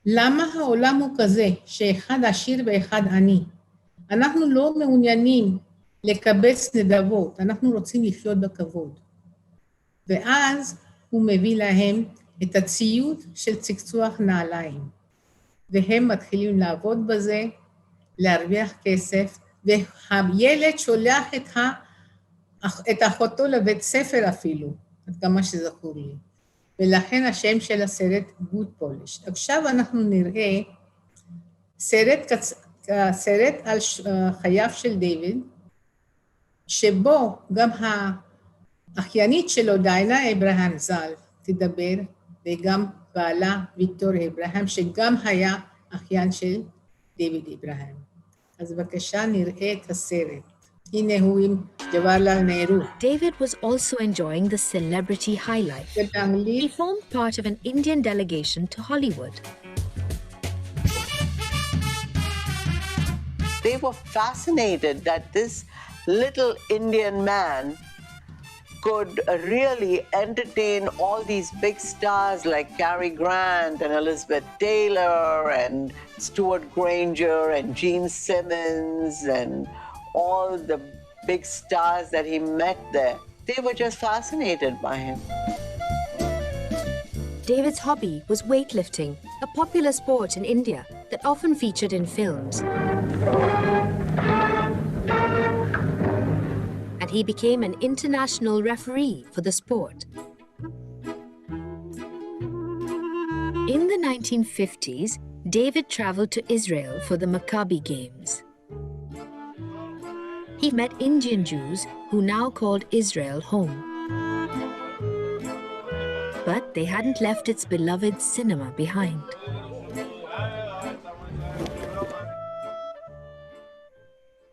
למה העולם הוא כזה, שאחד עשיר ואחד עני? אנחנו לא מעוניינים לקבץ נדבות, אנחנו רוצים לחיות בכבוד. ואז הוא מביא להם את הציוד של צחצוח נעליים. והם מתחילים לעבוד בזה, להרוויח כסף, והילד שולח את אחותו לבית ספר אפילו, עד כמה שזכור לי. ולכן השם של הסרט בוט פוליש. עכשיו אנחנו נראה סרט על חייו של דיוויד, שבו גם האחיינית שלו, דיינה אברהם ז"ל, תדבר, וגם בעלה ויקטור אברהם, שגם היה אחיין של דיוויד אברהם. אז בבקשה נראה את הסרט. הנה הוא עם ג'וואהרלאל נהרו. David was also enjoying the celebrity high life. He formed part of an Indian delegation to Hollywood. They were fascinated that this little Indian man could really entertain all these big stars like Cary Grant and Elizabeth Taylor and Stuart Granger and Gene Simmons and all the big stars that he met there. They were just fascinated by him. David's hobby was weightlifting, a popular sport in India that often featured in films. And he became an international referee for the sport. In the 1950s, David traveled to Israel for the Maccabi Games. He met Indian Jews who now called Israel home. But they hadn't left its beloved cinema behind.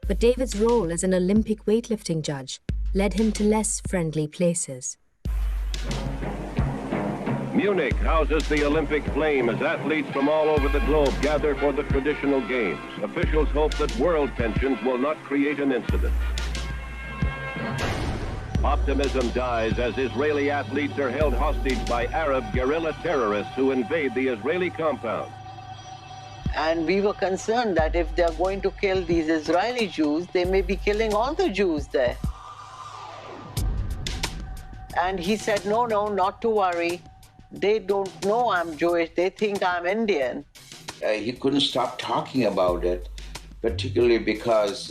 But David's role as an Olympic weightlifting judge led him to less friendly places. Munich houses the Olympic flame as athletes from all over the globe gather for the traditional games. Officials hope that world tensions will not create an incident. Optimism dies as Israeli athletes are held hostage by Arab guerrilla terrorists who invade the Israeli compound. And we were concerned that if they're going to kill these Israeli Jews, they may be killing all the Jews there. And he said, no, not to worry. They don't know I'm Jewish, they think I'm Indian. He couldn't stop talking about it, particularly because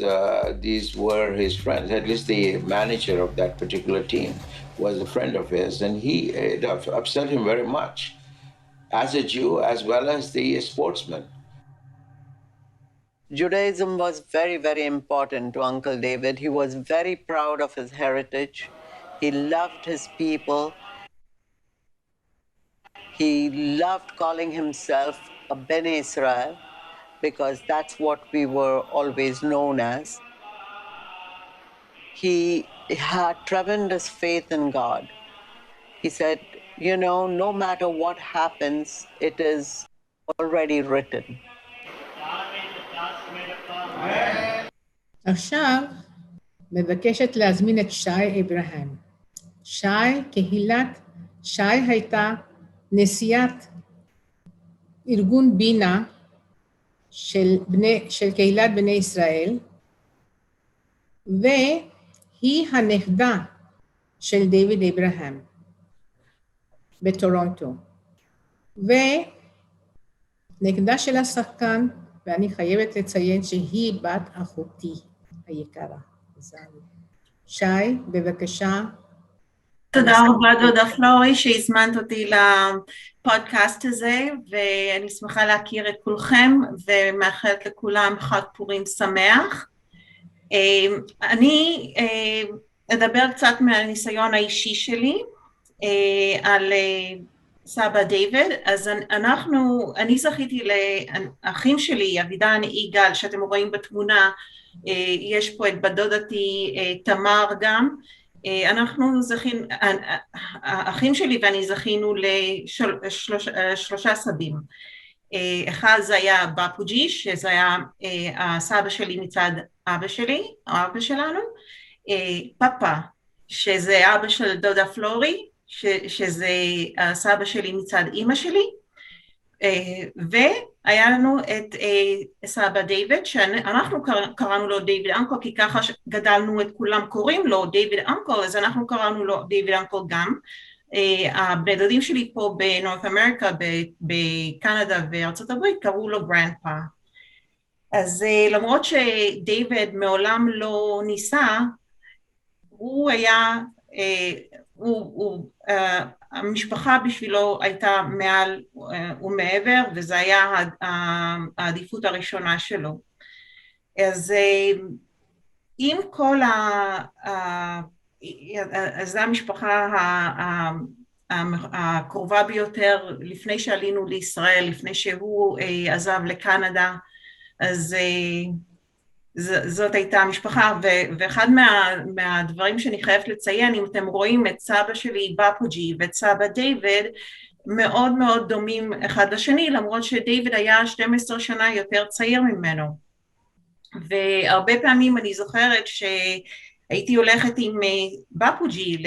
these were his friends. At least the manager of that particular team was a friend of his, and it upset him very much, as a Jew as well as the sportsman. Judaism was very, very important to Uncle David. He was very proud of his heritage. He loved his people. He loved calling himself a Bnei Israel because that's what we were always known as. He had tremendous faith in God. He said, you know, no matter what happens, it is already written. עכשיו מבקשת להזמין את שי אברהם. שי הייתה נשיאת ארגון בינה של קהילת בני ישראל, והיא הנכדה של דיוויד אברהם בטורונטו. ונכדה של השחקן, ואני חייבת לציין שהיא בת אחותי היקרה. שי, בבקשה. תודה רבה דודה פלורי שהזמנת אותי לפודקאסט הזה, ואני שמחה להכיר את כולכם ומאחלת לכולם חג פורים שמח. אני אדבר קצת מהניסיון האישי שלי על סבא דיוויד. אז אני זכיתי לאחים שלי, אבידן, יגאל, שאתם רואים בתמונה, יש פה את בדודתי תמר גם, אנחנו זכינו, האחים שלי ואני זכינו לשלושה סבים. אחד זה היה בפוג'י, שזה היה הסבא שלי מצד אבא שלי, אבא שלנו, פאפה, שזה אבא של דודה פלורי, שזה הסבא שלי מצד אמא שלי, והיה לנו את סבא דיוויד, שאנחנו קראנו לו דיוויד אנקל, כי ככה גדלנו את כולם קוראים לו דיוויד אנקל, אז אנחנו קראנו לו דיוויד אנקל גם. הבני דודים שלי פה בנורת' אמריקה, בקנדה וארצות הברית, קראו לו גרנדפה. אז למרות שדיוויד מעולם לא ניסה, הוא היה, המשפחה בשבילו הייתה מעל ומעבר, וזה היה העדיפות הראשונה שלו. אז עם כל אז המשפחה הקרובה ביותר, לפני שעלינו לישראל, לפני שהוא עזב לקנדה, אז זאת הייתה המשפחה, ואחד מהדברים שאני חייבת לציין, אם אתם רואים את סבא שלי בפוג'י ואת סבא דיוויד, מאוד מאוד דומים אחד לשני, למרות שדיוויד היה 12 שנה יותר צעיר ממנו. והרבה פעמים אני זוכרת שהייתי הולכת עם בפוג'י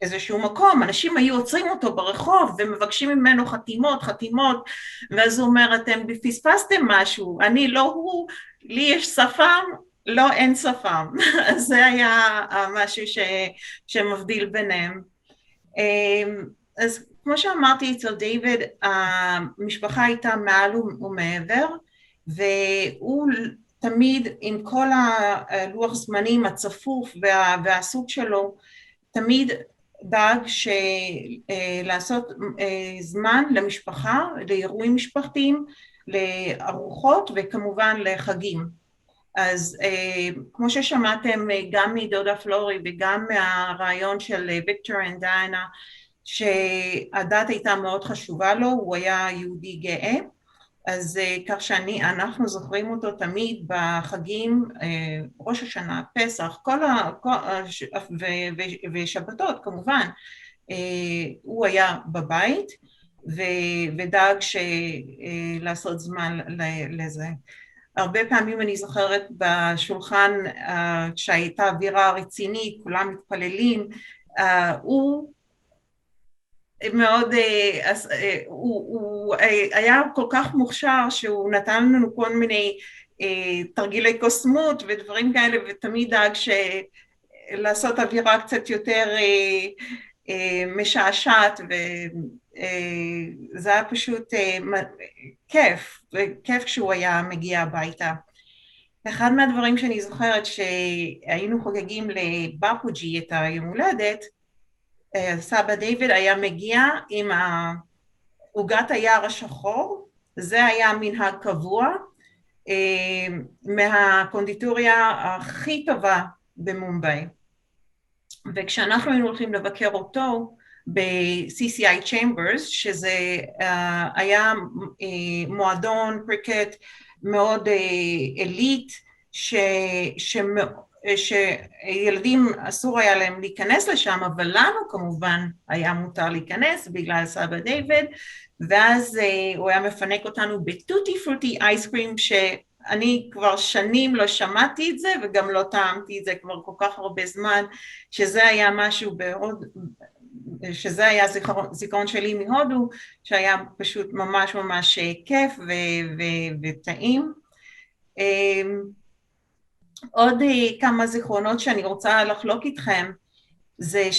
לאיזשהו מקום, אנשים היו עוצרים אותו ברחוב ומבקשים ממנו חתימות, ואז הוא אומר, אתם פספסתם משהו, אני לא הוא, לי יש שפם, לא אין שפם. אז זה היה משהו שמבדיל ביניהם. אז כמו שאמרתי אצל דיוויד, המשפחה הייתה מעל ומעבר, והוא תמיד עם כל הלוח זמנים הצפוף והסוג שלו, תמיד דאג לעשות זמן למשפחה, לאירועים משפחתיים, לארוחות וכמובן לחגים. אז כמו ששמעתם גם מדודה פלורי וגם מהרעיון של ויקטור ודיינה, שהדת הייתה מאוד חשובה לו, הוא היה יהודי גאה, אז כך שאנחנו זוכרים אותו תמיד בחגים, ראש השנה, פסח, ושבתות כמובן, הוא היה בבית ודאג לעשות זמן לזה. הרבה פעמים אני זוכרת בשולחן שהייתה אווירה רצינית, כולם מתפללים, הוא מאוד, הוא היה כל כך מוכשר שהוא נתן לנו כל מיני תרגילי קוסמות ודברים כאלה, ותמיד דאג לעשות אווירה קצת יותר משעשעת, וזה היה פשוט כיף כשהוא היה מגיע הביתה. אחד מהדברים שאני זוכרת שהיינו חוגגים לבאפוג'י את היום הולדת, סבא דיוויד היה מגיע עם עוגת היער השחור, זה היה מנהג קבוע, מהקונדיטוריה הכי טובה במומביי. וכשאנחנו היינו הולכים לבקר אותו ב-CCI Chambers, שזה היה מועדון קריקט מאוד אליט, שילדים אסור היה להם להיכנס לשם, אבל לנו כמובן היה מותר להיכנס בגלל סבא דיוויד, ואז הוא היה מפנק אותנו בטוטי פרוטי אייסקרים, שאני כבר שנים לא שמעתי את זה וגם לא טעמתי את זה כבר כל כך הרבה זמן, שזה היה משהו שזה היה זיכרון שלי מהודו, שהיה פשוט ממש ממש כיף וטעים. עוד כמה זיכרונות שאני רוצה לחלוק איתכם, זה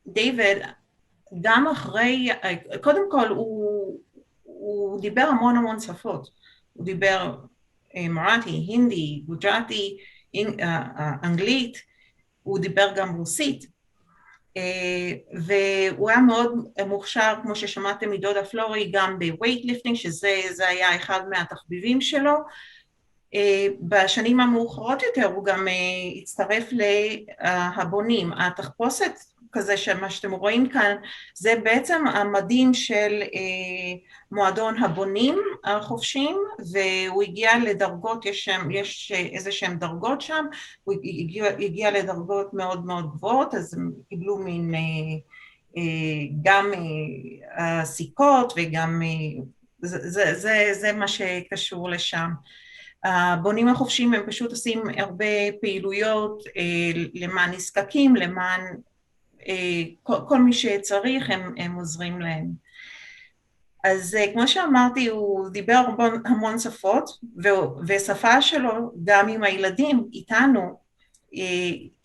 דיוויד, גם אחרי, קודם כל הוא דיבר המון שפות, הוא דיבר מראטי, הינדי, גוג'רטי, אנגלית, הוא דיבר גם רוסית, והוא היה מאוד מוכשר, כמו ששמעתם מדודה פלורי, גם בווייטליפטינג, שזה היה אחד מהתחביבים שלו. בשנים המאוחרות יותר הוא גם הצטרף להבונים, התחפושת כזה שמה שאתם רואים כאן, זה בעצם המדים של מועדון הבונים החופשיים, והוא הגיע לדרגות, יש איזה שהם דרגות שם, הוא הגיע לדרגות מאוד מאוד גבוהות, אז הם קיבלו מין גם סיכות וגם, זה מה שקשור לשם. הבונים החופשיים הם פשוט עושים הרבה פעילויות למען נזקקים, למען כל מי שצריך, הם עוזרים להם. אז כמו שאמרתי, הוא דיבר המון שפות, ושפה שלו, גם עם הילדים, איתנו,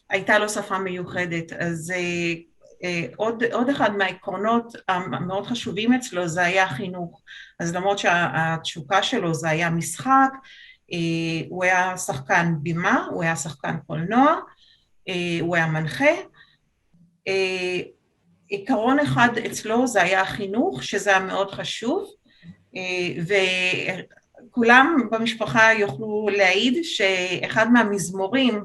הייתה לו שפה מיוחדת. אז עוד אחד מהעקרונות המאוד חשובים אצלו, זה היה חינוך. אז למרות שהתשוקה שלו זה היה משחק, הוא היה שחקן בימה, הוא היה שחקן קולנוע, הוא היה מנחה, עיקרון אחד אצלו זה היה החינוך, שזה היה מאוד חשוב, וכולם במשפחה יוכלו להעיד שאחד מהמזמורים,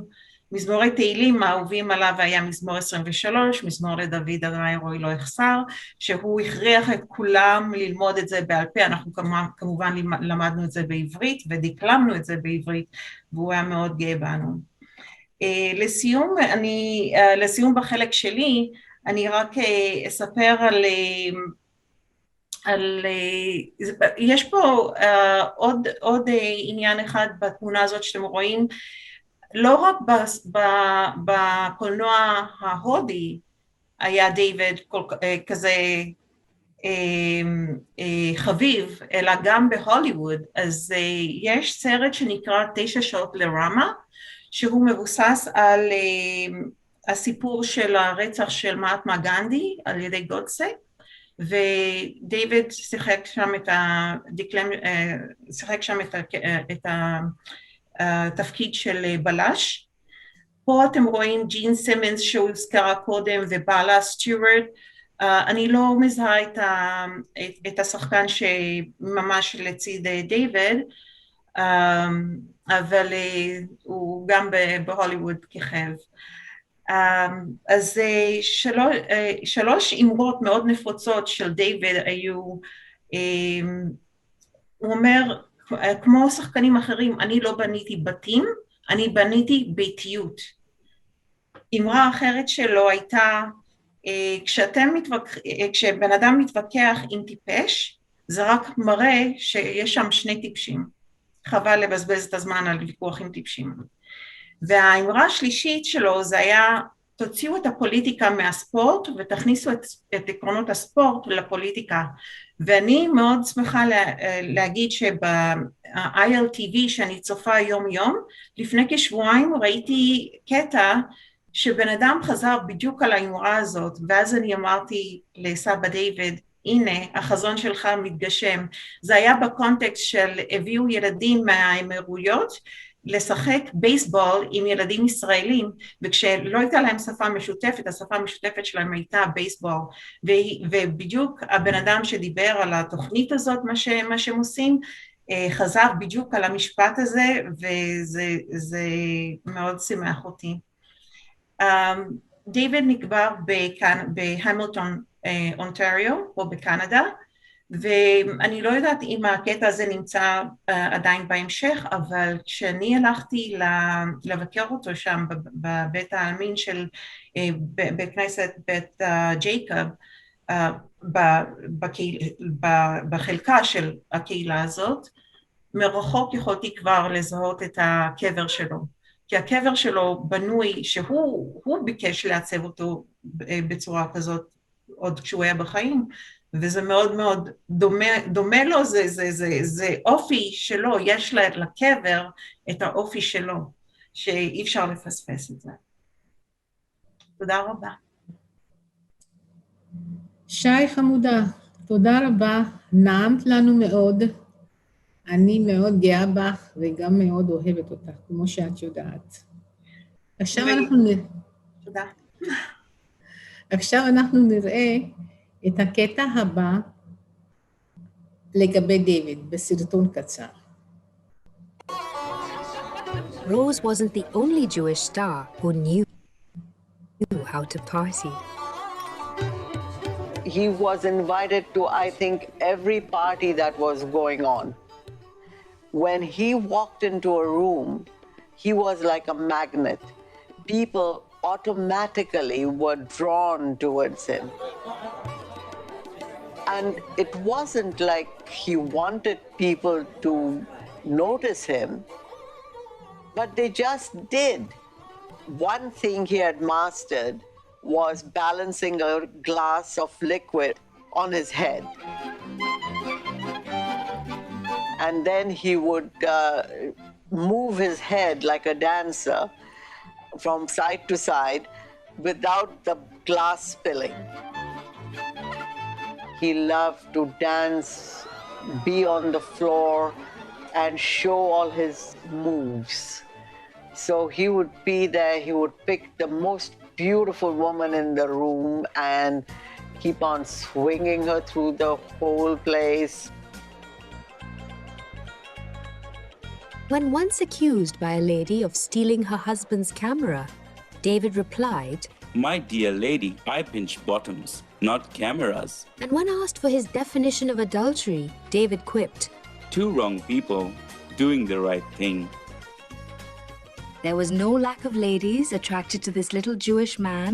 מזמורי תהילים האהובים עליו היה מזמור 23, מזמור לדוד אדוני רואי לא יחסר, שהוא הכריח את כולם ללמוד את זה בעל פה, אנחנו כמובן למדנו את זה בעברית ודקלמנו את זה בעברית, והוא היה מאוד גאה בנו. לסיום בחלק שלי, אני רק אספר יש פה עוד עניין אחד בתמונה הזאת שאתם רואים, לא רק בקולנוע ההודי היה דיוויד כזה חביב, אלא גם בהוליווד. אז יש סרט שנקרא 9 שעות לרמה, שהוא מבוסס על הסיפור של הרצח של מהטמה גנדי על ידי גודסה, ודייוויד שיחק שם את התפקיד של בלש, פה אתם רואים ג'ין סימנס שהוזכרה קודם ובעלה סטיוארט. אני לא מזהה את השחקן שממש לציד דיוויד, אבל הוא גם בהוליווד כיכב. אז שלוש אמרות מאוד נפוצות של דיוויד היו, הוא אומר, כמו שחקנים אחרים, אני לא בניתי בתים, אני בניתי ביתיות. אמרה אחרת שלו הייתה, כשבן אדם מתווכח עם טיפש, זה רק מראה שיש שם שני טיפשים. חבל לבזבז את הזמן על ויכוח עם טיפשים. והאמרה השלישית שלו זה היה, תוציאו את הפוליטיקה מהספורט ותכניסו את עקרונות הספורט לפוליטיקה. ואני מאוד שמחה להגיד שב-ILTV שאני צופה יום יום, לפני כשבועיים ראיתי קטע שבן אדם חזר בדיוק על האמרה הזאת, ואז אני אמרתי לסבא דיוויד, הנה החזון שלך מתגשם. זה היה בקונטקסט של הביאו ילדים מהאמירויות, לשחק בייסבול עם ילדים ישראלים, וכשלא הייתה להם שפה משותפת, השפה המשותפת שלהם הייתה בייסבול, ובדיוק הבן אדם שדיבר על התוכנית הזאת, מה שהם עושים, חזר בדיוק על המשפט הזה, וזה מאוד שימח אותי. דיוויד נקבר בהמילטון, אונטריו, או בקנדה, ואני לא יודעת אם הקטע הזה נמצא עדיין בהמשך, אבל כשאני הלכתי לבקר אותו שם בבית העלמין של בכנסת בית ג'ייקוב, בחלקה של הקהילה הזאת, מרחוק יכולתי כבר לזהות את הקבר שלו, כי הקבר שלו בנוי שהוא ביקש לעצב אותו בצורה כזאת עוד כשהוא היה בחיים, וזה מאוד מאוד דומה לו, זה אופי שלו, יש לקבר את האופי שלו, שאי אפשר לפספס את זה. תודה רבה. שי חמודה, תודה רבה, נעמת לנו מאוד, אני מאוד גאה בך וגם מאוד אוהבת אותך, כמו שאת יודעת. עכשיו אנחנו נראה את הקטע הבא לגבי דיוויד בסרטון קצר. Rose wasn't the only Jewish star who knew how to party. He was invited to, I think, every party that was going on. When he walked into a room, he was like a magnet. People automatically were drawn towards him. And it wasn't like he wanted people to notice him, but they just did. One thing he had mastered was balancing a glass of liquid on his head. And then he would move his head like a dancer from side to side without the glass spilling. He loved to dance, be on the floor, and show all his moves. So he would be there, he would pick the most beautiful woman in the room and keep on swinging her through the whole place. When once accused by a lady of stealing her husband's camera, David replied, "My dear lady, I pinch bottoms, not cameras." And when asked for his definition of adultery, David quipped, "Two wrong people doing the right thing." There was no lack of ladies attracted to this little Jewish man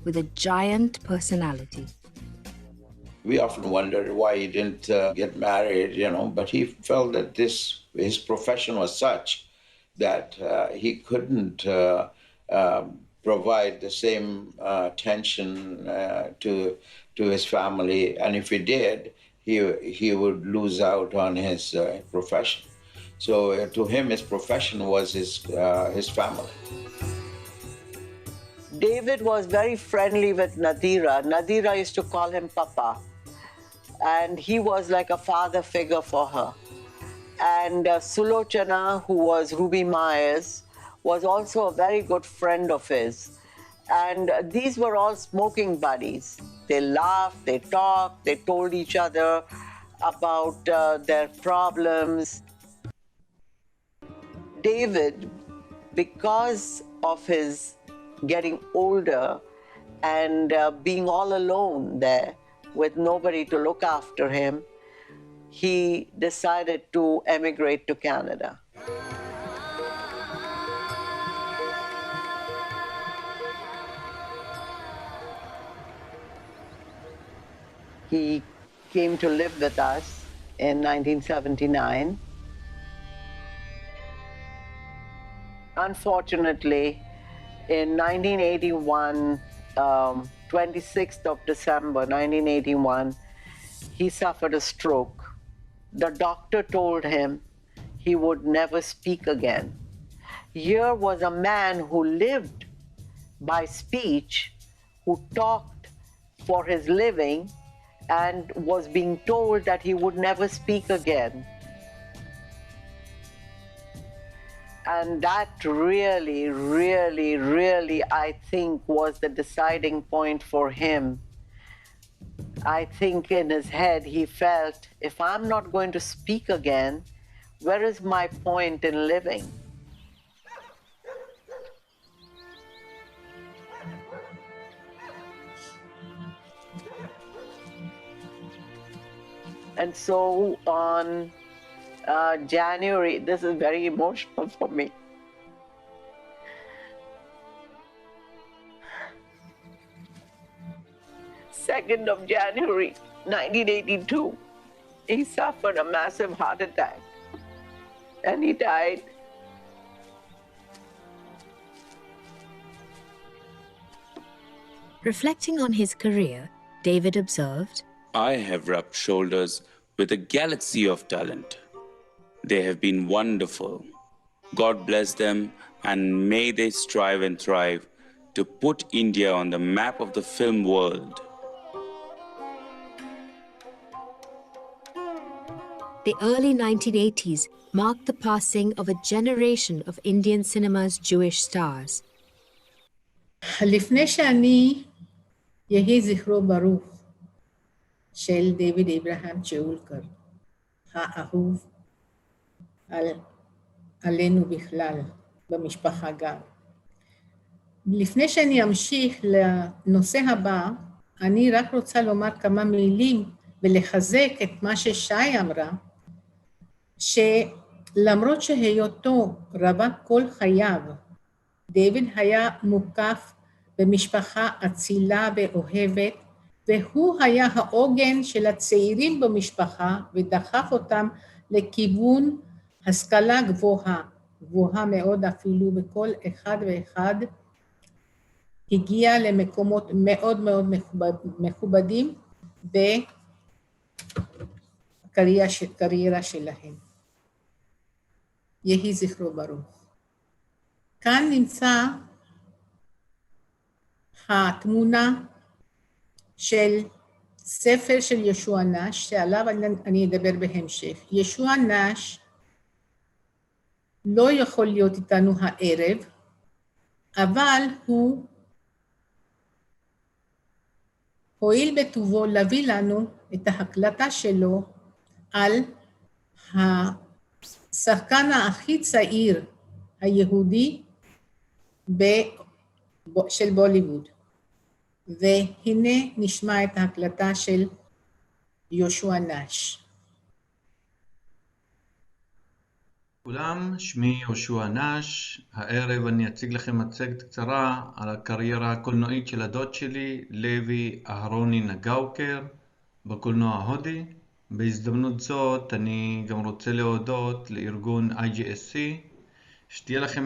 with a giant personality. We often wondered why he didn't get married, but he felt that his profession was such that he couldn't provide the same attention to his family, and if he did, he would lose out on his profession. So to him, his profession was his family. David was very friendly with Nadira. Nadira used to call him Papa, and he was like a father figure for her. And Sulochana, who was Ruby Myers, was also a very good friend of his. And these were all smoking buddies. They laughed, they talked, they told each other about their problems. David, because of his getting older and being all alone there with nobody to look after him, he decided to emigrate to Canada. He came to live with us in 1979. Unfortunately, in 1981, 26th of December 1981, he suffered a stroke. The doctor told him he would never speak again. Here was a man who lived by speech, who talked for his living, and was being told that he would never speak again. And that really, really, really, I think, was the deciding point for him. I think in his head he felt, if I'm not going to speak again, where is my point in living? And so on January, this is very emotional for me. Second of January, 1982, he suffered a massive heart attack and he died. Reflecting on his career, David observed, I have rubbed shoulders with a galaxy of talent. They have been wonderful. God bless them, and may they strive and thrive to put India on the map of the film world. the early 1980s marked the passing of a generation of Indian cinema's Jewish stars. לפני שאני יהי זכרו ברוך של דיוויד אברהם צ'אולקר, האהוב עלינו בכלל, במשפחה גם. לפני שאני אמשיך לנושא הבא, אני רק רוצה לומר כמה מילים ולחזק את מה ששי אמרה, שלמרות שהיותו רווק כל חייו, דיוויד היה מוקף במשפחה אצילה ואוהבת, והוא היה העוגן של הצעירים במשפחה ודחף אותם לכיוון השכלה גבוהה, גבוהה מאוד אפילו, וכל אחד ואחד הגיע למקומות מאוד מאוד מכובדים בקריירה שלהם. יהי זכרו ברוך. כאן נמצא התמונה של ספר של ישוע נש, שעליו אני אדבר בהמשך. ישוע נש לא יכול להיות איתנו הערב, אבל הוא הואיל בטובו להביא לנו את ההקלטה שלו על השחקן הכי צעיר היהודי של בוליווד. והנה נשמע את ההקלטה של יהושע נש. כולם, שמי יהושע נש. הערב אני אציג לכם מצגת קצרה על הקריירה הקולנועית של הדוד שלי, לוי אהרוני נגאוקר, בקולנוע ההודי. בהזדמנות זאת אני גם רוצה להודות לארגון IGSC, שתהיה לכם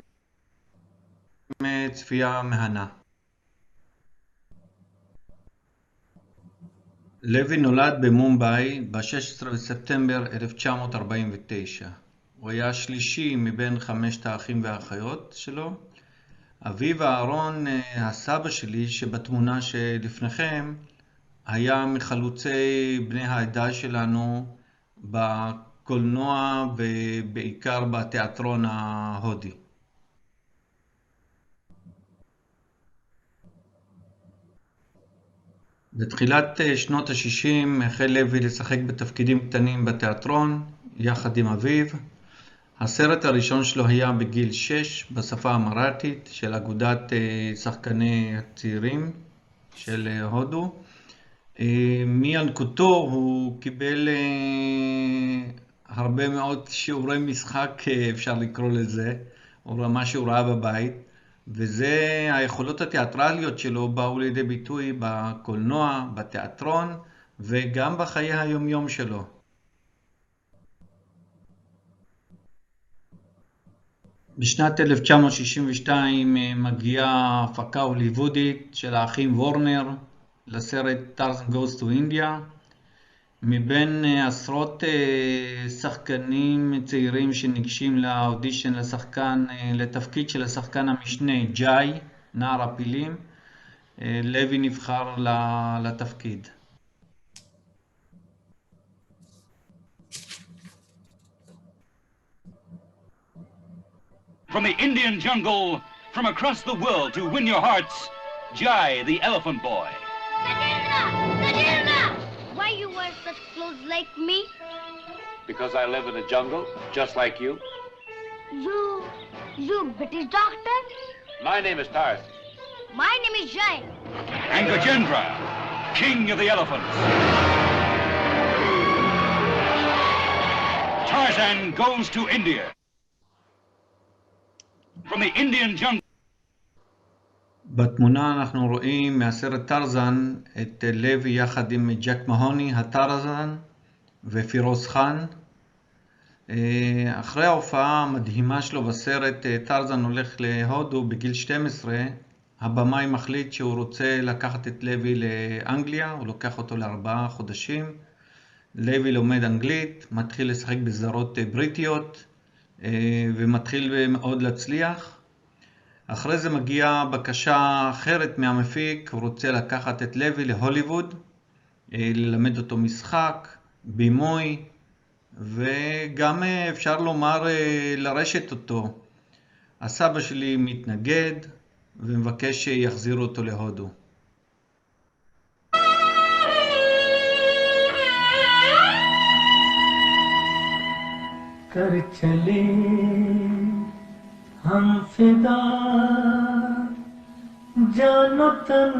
צפייה מהנה. לוי נולד במומביי ב-16 בספטמבר 1949. הוא היה השלישי מבין 5 האחים והאחיות שלו. אביו אהרון, הסבא שלי שבתמונה שלפניכם, היה מחלוצי בני העדה שלנו בקולנוע ובעיקר בתיאטרון ההודי. בתחילת שנות ה-60 החל לוי לשחק בתפקידים קטנים בתיאטרון יחד עם אביו. הסרט הראשון שלו היה בגיל 6 בשפה המראטית של אגודת שחקני הצעירים של הודו. מינקותו הוא קיבל הרבה מאוד שיעורי משחק, אפשר לקרוא לזה, או רמה שהוא ראה בבית, וזה היכולות התיאטרליות שלו באו לידי ביטוי בקולנוע, בתיאטרון וגם בחיי היומיום שלו. בשנת 1962 מגיעה הפקה הוליוודית של האחים וורנר לסרט טרזן Goes to India. מבין עשרות שחקנים צעירים שניגשים לאודישן לתפקיד של השחקן המשנה ג'אי, נער הפילים, לוי נבחר לתפקיד. From the Indian jungle, from across the world to win your hearts, Jai, the elephant boy. Nadirna! Why you wear such clothes like me? Because I live in the jungle, just like you. You British doctor? My name is Tarzan. My name is Jai. And Gajendra, king of the elephants. Tarzan goes to India. From the Indian jungle. בתמונה אנחנו רואים מהסרט טרזן את לוי יחד עם ג'ק מהוני, הטרזן, ופירוס חן. אחרי ההופעה המדהימה שלו בסרט, טרזן הולך להודו בגיל 12, הבמאי מחליט שהוא רוצה לקחת את לוי לאנגליה, הוא לוקח אותו ל4 חודשים. לוי לומד אנגלית, מתחיל לשחק בסדרות בריטיות, ומתחיל מאוד להצליח. אחרי זה מגיעה בקשה אחרת מהמפיק, הוא רוצה לקחת את לוי להוליווד, ללמד אותו משחק, בימוי, וגם אפשר לומר לרשת אותו. הסבא שלי מתנגד ומבקש שיחזירו אותו להודו. कर चले हम फिदा जानो तन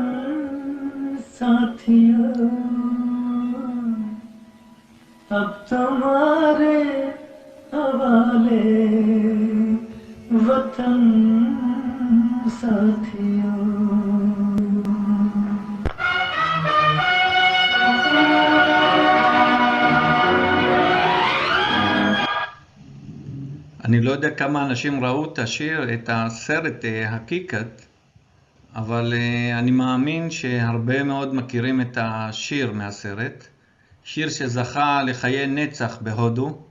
साथियों अब तुम्हारे हवाले वतन साथियों אני לא יודע כמה אנשים ראו את השיר, את הסרט הקיקט, אבל אני מאמין שהרבה מאוד מכירים את השיר מהסרט. שיר שזכה לחיי נצח בהודו,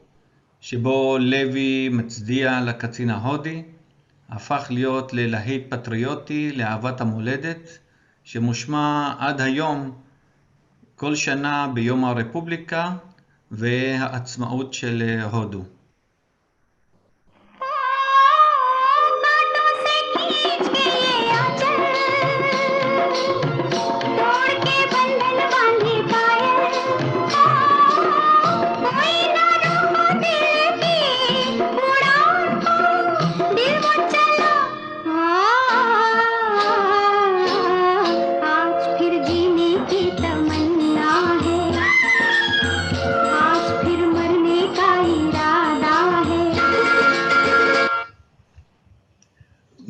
שבו לוי מצדיע לקצין ההודי, הפך להיות ללהיט פטריוטי לאהבת המולדת, שמושמע עד היום כל שנה ביום הרפובליקה והעצמאות של הודו.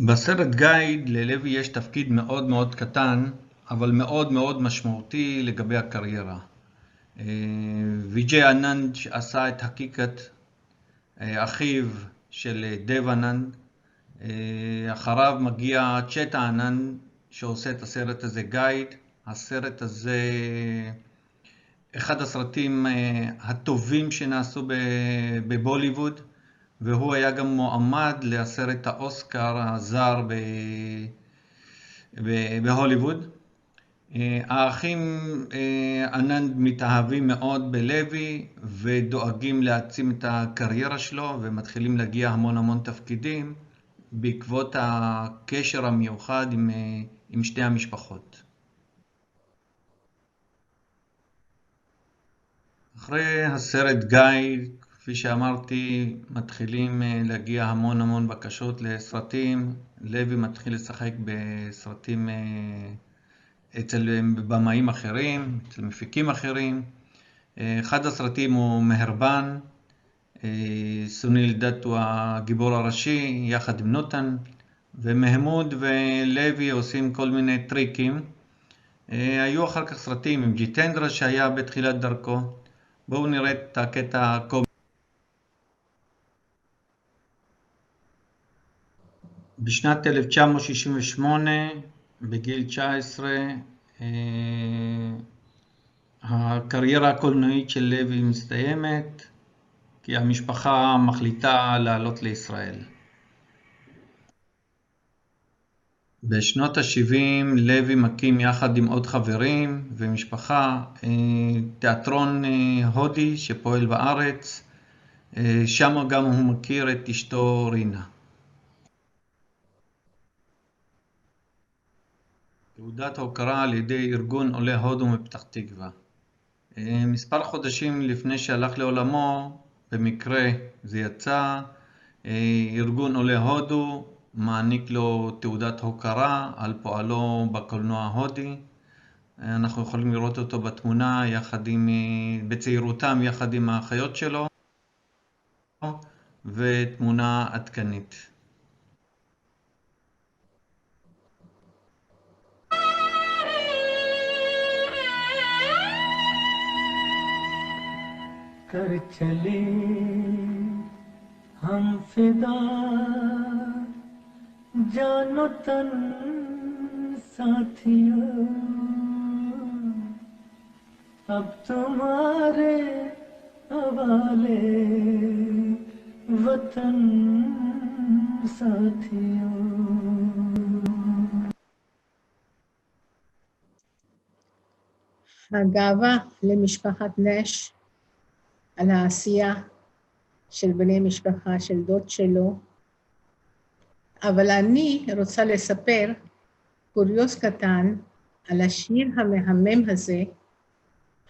בסרט גייד ללוי יש תפקיד מאוד מאוד קטן, אבל מאוד מאוד משמעותי לגבי הקריירה. ויג'י אננד עשה את הקיקט, אחיו של דב אננד. אחריו מגיע צ'טה אננד שעושה את הסרט הזה גייד. הסרט הזה אחד הסרטים הטובים שנעשו בבוליווד, והוא היה גם מועמד לסרט האוסקר הזר בהוליווד. האחים אננד מתאהבים מאוד בלוי ודואגים להעצים את הקריירה שלו, ומתחילים להגיע המון תפקידים בעקבות הקשר המיוחד עם שתי המשפחות. אחרי הסרט גיא, כפי שאמרתי, מתחילים להגיע המון בקשות לסרטים. לוי מתחיל לשחק בסרטים אצל במאים אחרים, אצל מפיקים אחרים. אחד הסרטים הוא מהרבן, סוניל דאט הוא הגיבור הראשי, יחד עם נותן, ומחמוד ולוי עושים כל מיני טריקים. היו אחר כך סרטים עם ג'יטנדרה שהיה בתחילת דרכו. בואו נראה את הקטע הקומי. בשנת 1968, בגיל 19, הקריירה הקולנועית של לוי מסתיימת, כי המשפחה מחליטה לעלות לישראל. בשנות ה-70 לוי מקים יחד עם עוד חברים ומשפחה תיאטרון הודי שפועל בארץ, שם גם הוא מכיר את אשתו רינה. תעודת הוקרה על ידי ארגון עולי הודו מפתח תקווה. מספר חודשים לפני שהלך לעולמו, במקרה זה יצא, ארגון עולי הודו מעניק לו תעודת הוקרה על פועלו בקולנוע ההודי. אנחנו יכולים לראות אותו בתמונה בצעירותם יחד עם האחיות שלו, ותמונה עדכנית. कर चले हम फिदा जानो तन साथियों, अब तुम्हारे हवाले वतन साथियों। הגאווה למשפחת נש על העשייה של בני משפחה, של דוד שלו. אבל אני רוצה לספר קוריוז קטן על השיר המהמם הזה,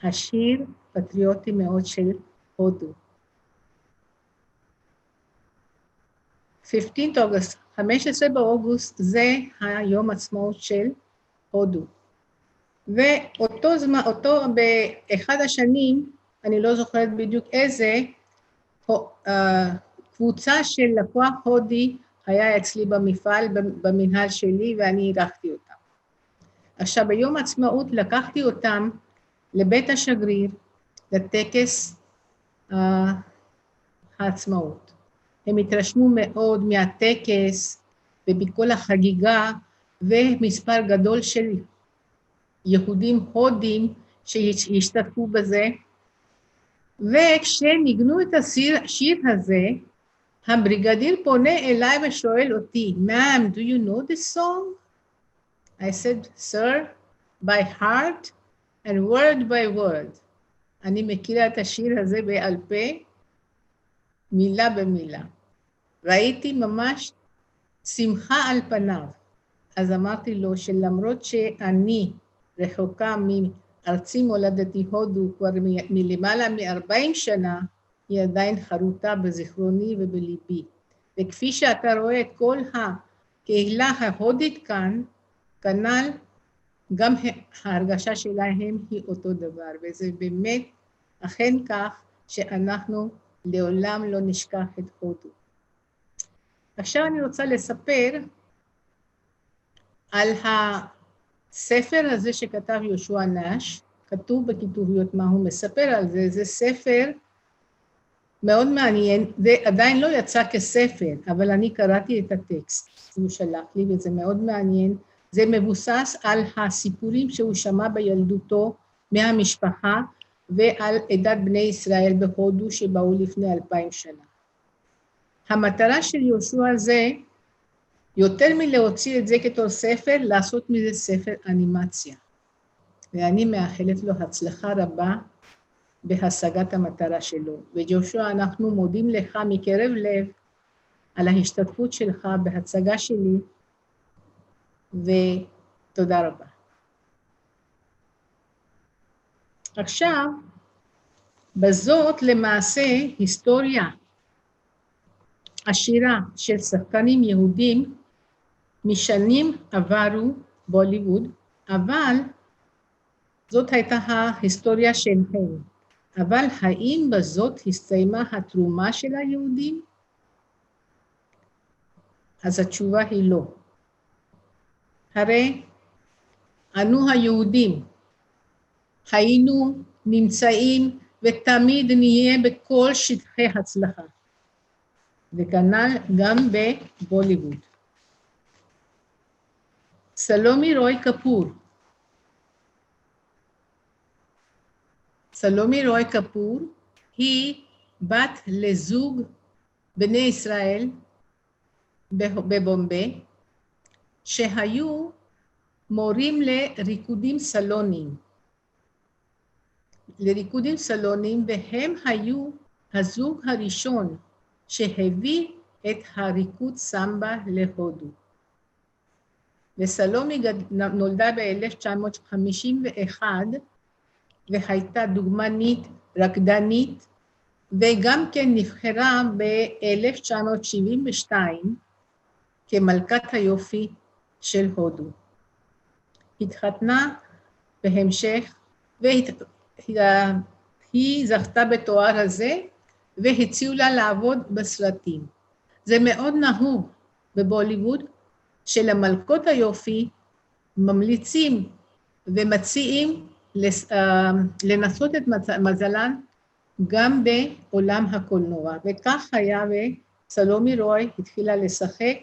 השיר פטריוטי מאוד של הודו. 15 באוגוסט זה היום עצמאות של הודו. ואותו באחד השנים, אני לא זוכרת בדיוק איזה, קבוצה של לקוח הודי היה אצלי במפעל, במנהל שלי, ואני אירחתי אותם. עכשיו, ביום העצמאות לקחתי אותם לבית השגריר, לטקס העצמאות. הם התרשמו מאוד מהטקס ובכל החגיגה, ומספר גדול של יהודים הודים שהשתתפו בזה, וכשניגנו את השיר הזה, הבריגדיר פונה אליי ושואל אותי, Ma'am, do you know this song? I said, Sir, by heart and word by word. אני מכירה את השיר הזה בעל פה, מילה במילה. ראיתי ממש שמחה על פניו. אז אמרתי לו שלמרות שאני רחוקה מארצי מולדתי הודו כבר מלמעלה מ-40 שנה, היא עדיין חרוטה בזיכרוני ובליבי. וכפי שאתה רואה, כל הקהילה ההודית כאן, כנ"ל, גם ההרגשה שלהם היא אותו דבר, וזה באמת אכן כך שאנחנו לעולם לא נשכח את הודו. עכשיו אני רוצה לספר על הספר הזה שכתב יהושע נש, כתוב בכיתוביות מה הוא מספר על זה, זה ספר מאוד מעניין, זה עדיין לא יצא כספר, אבל אני קראתי את הטקסט, הוא שלח לי וזה מאוד מעניין, זה מבוסס על הסיפורים שהוא שמע בילדותו מהמשפחה, ועל עדת בני ישראל בהודו שבאו לפני 2000 שנה. המטרה של יהושע זה, יותר מלהוציא את זה כתור ספר, לעשות מזה ספר אנימציה. ואני מאחלת לו הצלחה רבה בהשגת המטרה שלו. ויהושע, אנחנו מודים לך מקרב לב על ההשתתפות שלך בהצגה שלי, ותודה רבה. עכשיו, בזאת למעשה היסטוריה עשירה של שחקנים יהודים משנים עברו בוליווד, אבל זאת הייתה ההיסטוריה שלהם. אבל האם בזאת הסתיימה התרומה של היהודים? אז התשובה היא לא. הרי אנו היהודים היינו נמצאים ותמיד נהיה בכל שטחי הצלחה, וכנ"ל גם בבוליווד. סלומי רוי קפור. סלומי רוי קפור היא בת לזוג בני ישראל בבומביי, שהיו מורים לריקודים סלוניים. והם היו הזוג הראשון שהביא את הריקוד סמבה להודו. וסלומי נולדה ב-1951 והייתה דוגמנית, רקדנית, וגם כן נבחרה ב-1972 כמלכת היופי של הודו. התחתנה בהמשך, והיא זכתה בתואר הזה, והציעו לה לעבוד בסרטים. זה מאוד נהוג בבוליווד, שלמלכות היופי ממליצים ומציעים לנסות את מזלן גם בעולם הקולנוע. וכך היה, וסלומי רוי התחילה לשחק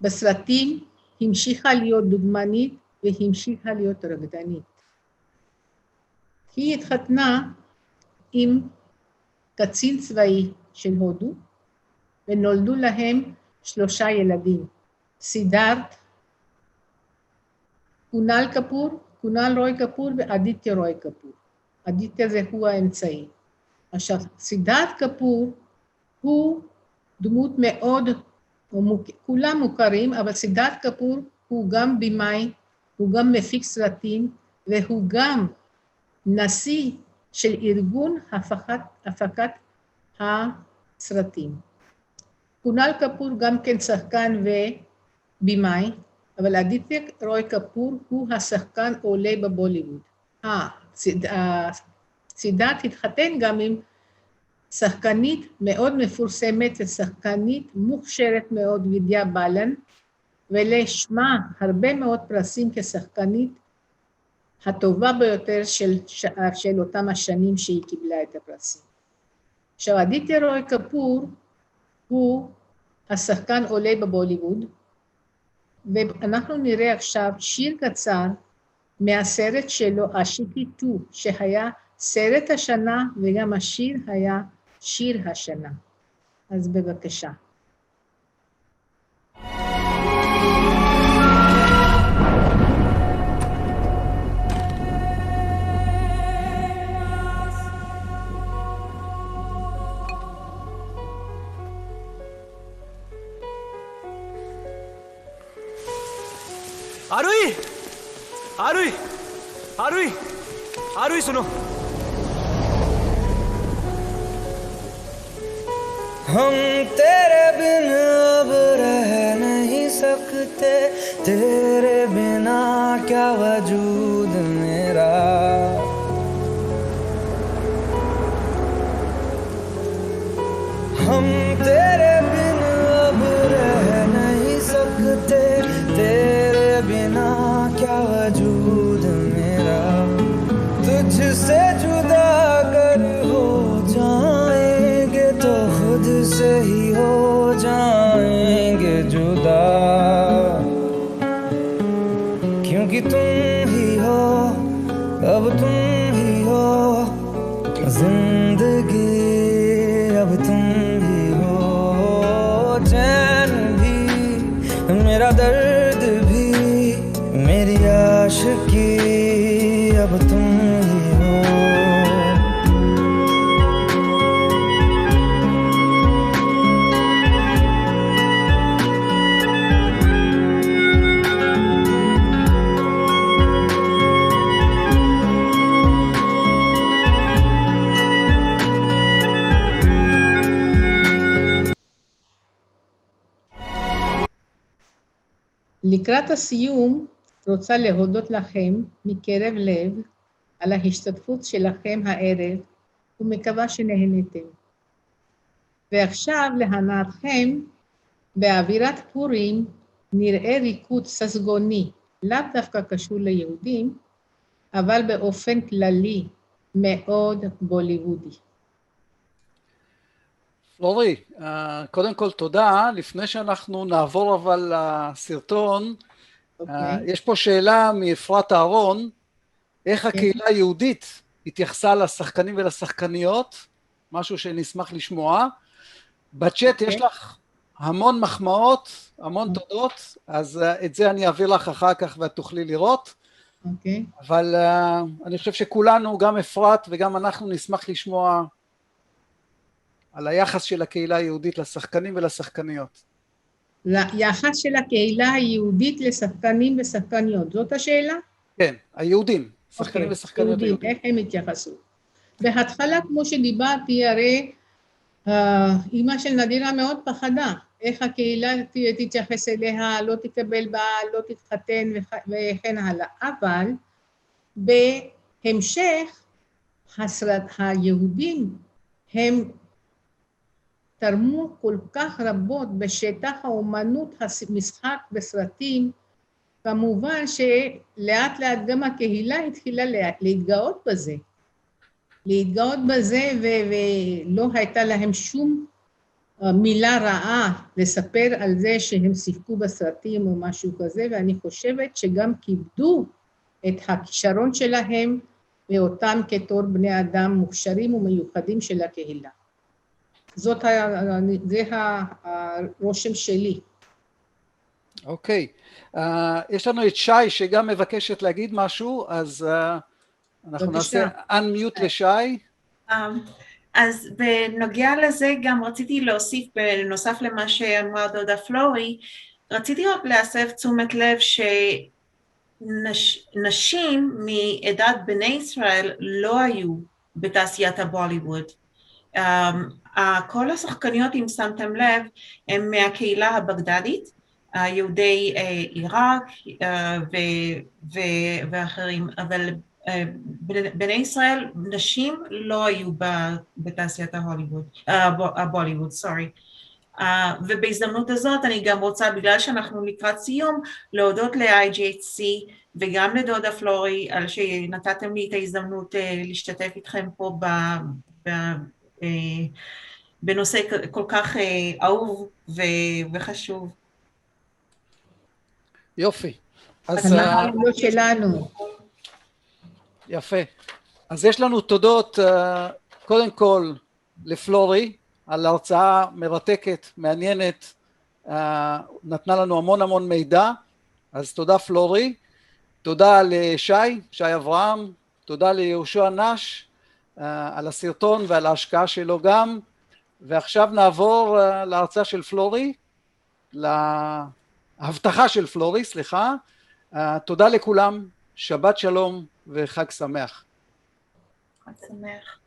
בסרטים, המשיכה להיות דוגמנית והמשיכה להיות רקדנית. היא התחתנה עם קצין צבאי של הודו, ונולדו להם 3 ילדים, סידארט, קונל רוי קפור ואדיטיה רוי קפור. אדיטיה זה הוא האמצעי. עכשיו, סידארט קפור הוא דמות מאוד, כולם מוכרים, אבל סידארט קפור הוא גם בימאי, הוא גם מפיק סרטים, והוא גם נשיא של ארגון הפקת הסרטים. קונל קפור גם כן שחקן ובימאי, אבל אדיטיה רוי קפור הוא השחקן עולה בבוליווד. סידארט התחתן גם עם שחקנית מאוד מפורסמת ושחקנית מוכשרת מאוד, וידיה בלן, ולשמה הרבה מאוד פרסים כשחקנית הטובה ביותר של אותם השנים שהיא קיבלה את הפרסים. עכשיו, אדיטיה רוי קפור הוא השחקן עולה בבוליווד, ואנחנו נראה עכשיו שיר קצר מהסרט שלו, אשיקי 2, שהיה סרט השנה וגם השיר היה שיר השנה. אז בבקשה. आरुई, आरुई, आरुई, आरुई सुनो। हम तेरे बिन अब रह नहीं सकते, तेरे बिना क्या वजूद मेरा। हम तेरे बिन अब रह नहीं सकते, तेरे बिना क्या वजूद मेरा। तुझसे जुदा अगर हो जाएंगे तो खुद से ही हो जाएंगे जुदा, क्योंकि तुम ही हो, अब तुम ही हो जिंदगी, अब तुम ही हो चैन भी, मेरा दर्द भी, मेरी आशिकी, अब तुम ही हो। לקראת הסיום, רוצה להודות לכם מקרב לב על ההשתתפות שלכם הערב, ומקווה שנהנתם. ועכשיו להנאתכם, באווירת פורים נראה ריקוד ססגוני, לאו דווקא קשור ליהודים, אבל באופן כללי מאוד בוליוודי. פלורי, קודם כל תודה. לפני שאנחנו נעבור אבל לסרטון, יש פה שאלה מאפרת אהרון, איך הקהילה היהודית התייחסה לשחקנים ולשחקניות, משהו שנשמח לשמוע. בצ'אט יש לך המון מחמאות, המון תודות, אז את זה אני אעביר לך אחר כך ואת תוכלי לראות. אבל אני חושב שכולנו, גם אפרת וגם אנחנו, נשמח לשמוע על היחס של הקהילה היהודית לשחקנים ולשחקניות. היחס של הקהילה היהודית לשחקנים ושחקניות, זאת השאלה? כן, היהודים, שחקנים ושחקניות היהודים. איך הם התייחסו? בהתחלה, כמו שדיברתי, הרי אמא של נדירה מאוד פחדה, איך הקהילה תתייחס אליה, לא תקבל בעל, לא תתחתן וכן הלאה. אבל בהמשך, היהודים הם תרמו כל כך רבות בשטח האומנות, המשחק בסרטים, כמובן שלאט לאט גם הקהילה התחילה להתגאות בזה. ולא הייתה להם שום מילה רעה לספר על זה שהם שיחקו בסרטים או משהו כזה, ואני חושבת שגם כיבדו את הכישרון שלהם ואותם כתור בני אדם מוכשרים ומיוחדים של הקהילה. זה הרושם שלי. אוקיי. יש לנו את שי שגם מבקשת להגיד משהו, אז אנחנו נעשה unmute לשי. אז בנוגע לזה גם רציתי להוסיף, בנוסף למה שאמרה דודה פלורי, רציתי רק להסב תשומת לב שנשים מעדת בני ישראל לא היו בתעשיית הבוליווד. כל השחקניות, אם שמתם לב, הם מהקהילה הבגדדית, יהודי עיראק ואחרים, אבל בני ישראל, נשים לא היו בתעשיית הבוליווד, סורי. ובהזדמנות הזאת אני גם רוצה, בגלל שאנחנו לקראת סיום, להודות ל-IGHC וגם לדודה פלורי, על שנתתם לי את ההזדמנות להשתתף איתכם פה בנושא כל כך אהוב וחשוב. יופי. אז לא שלנו. יפה. אז יש לנו תודות קודם כל לפלורי על הרצאה מרתקת, מעניינת, נתנה לנו המון מידע, אז תודה פלורי, תודה שי אברהם, תודה ליהושע נש על הסרטון ועל ההשקעה שלו גם, ועכשיו נעבור להרצאה של פלורי, להבטחה של פלורי, סליחה. תודה לכולם, שבת שלום וחג שמח. חג שמח.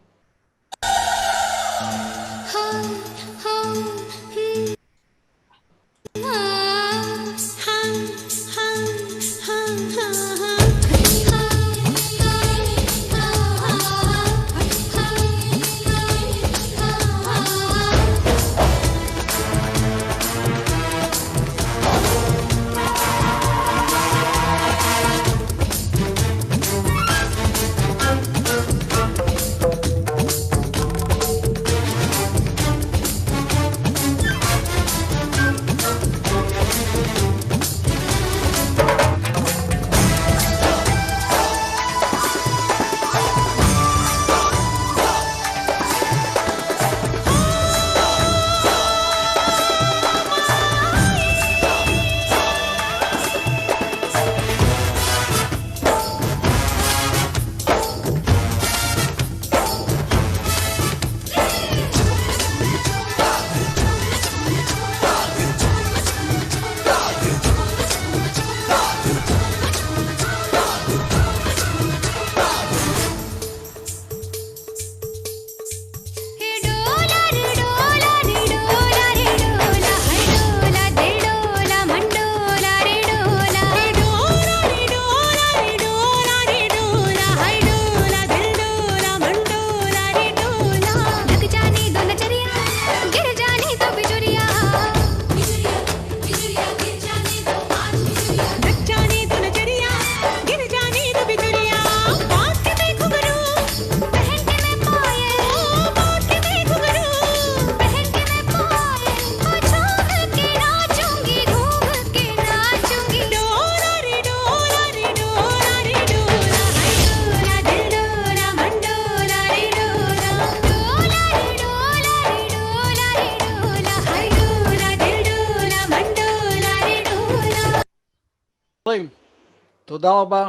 תודה רבה,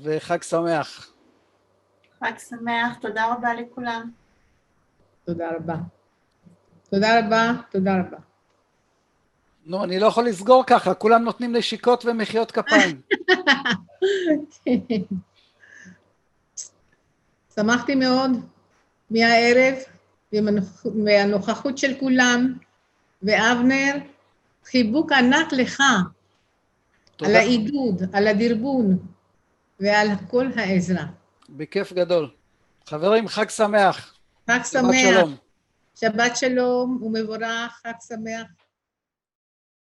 וחג שמח. חג שמח, תודה רבה לכולם. תודה רבה. תודה רבה, תודה רבה. נו, אני לא יכול לסגור ככה, כולם נותנים נשיקות ומחיאות כפיים. שמחתי מאוד מהערב, מהנוכחות של כולם, ואבנר, חיבוק ענק לך, על העידוד, על הדרבון, ועל כל העזרה. בכיף גדול. חברים, חג שמח. חג שמח. שבת שלום. שבת שלום ומבורך, חג שמח.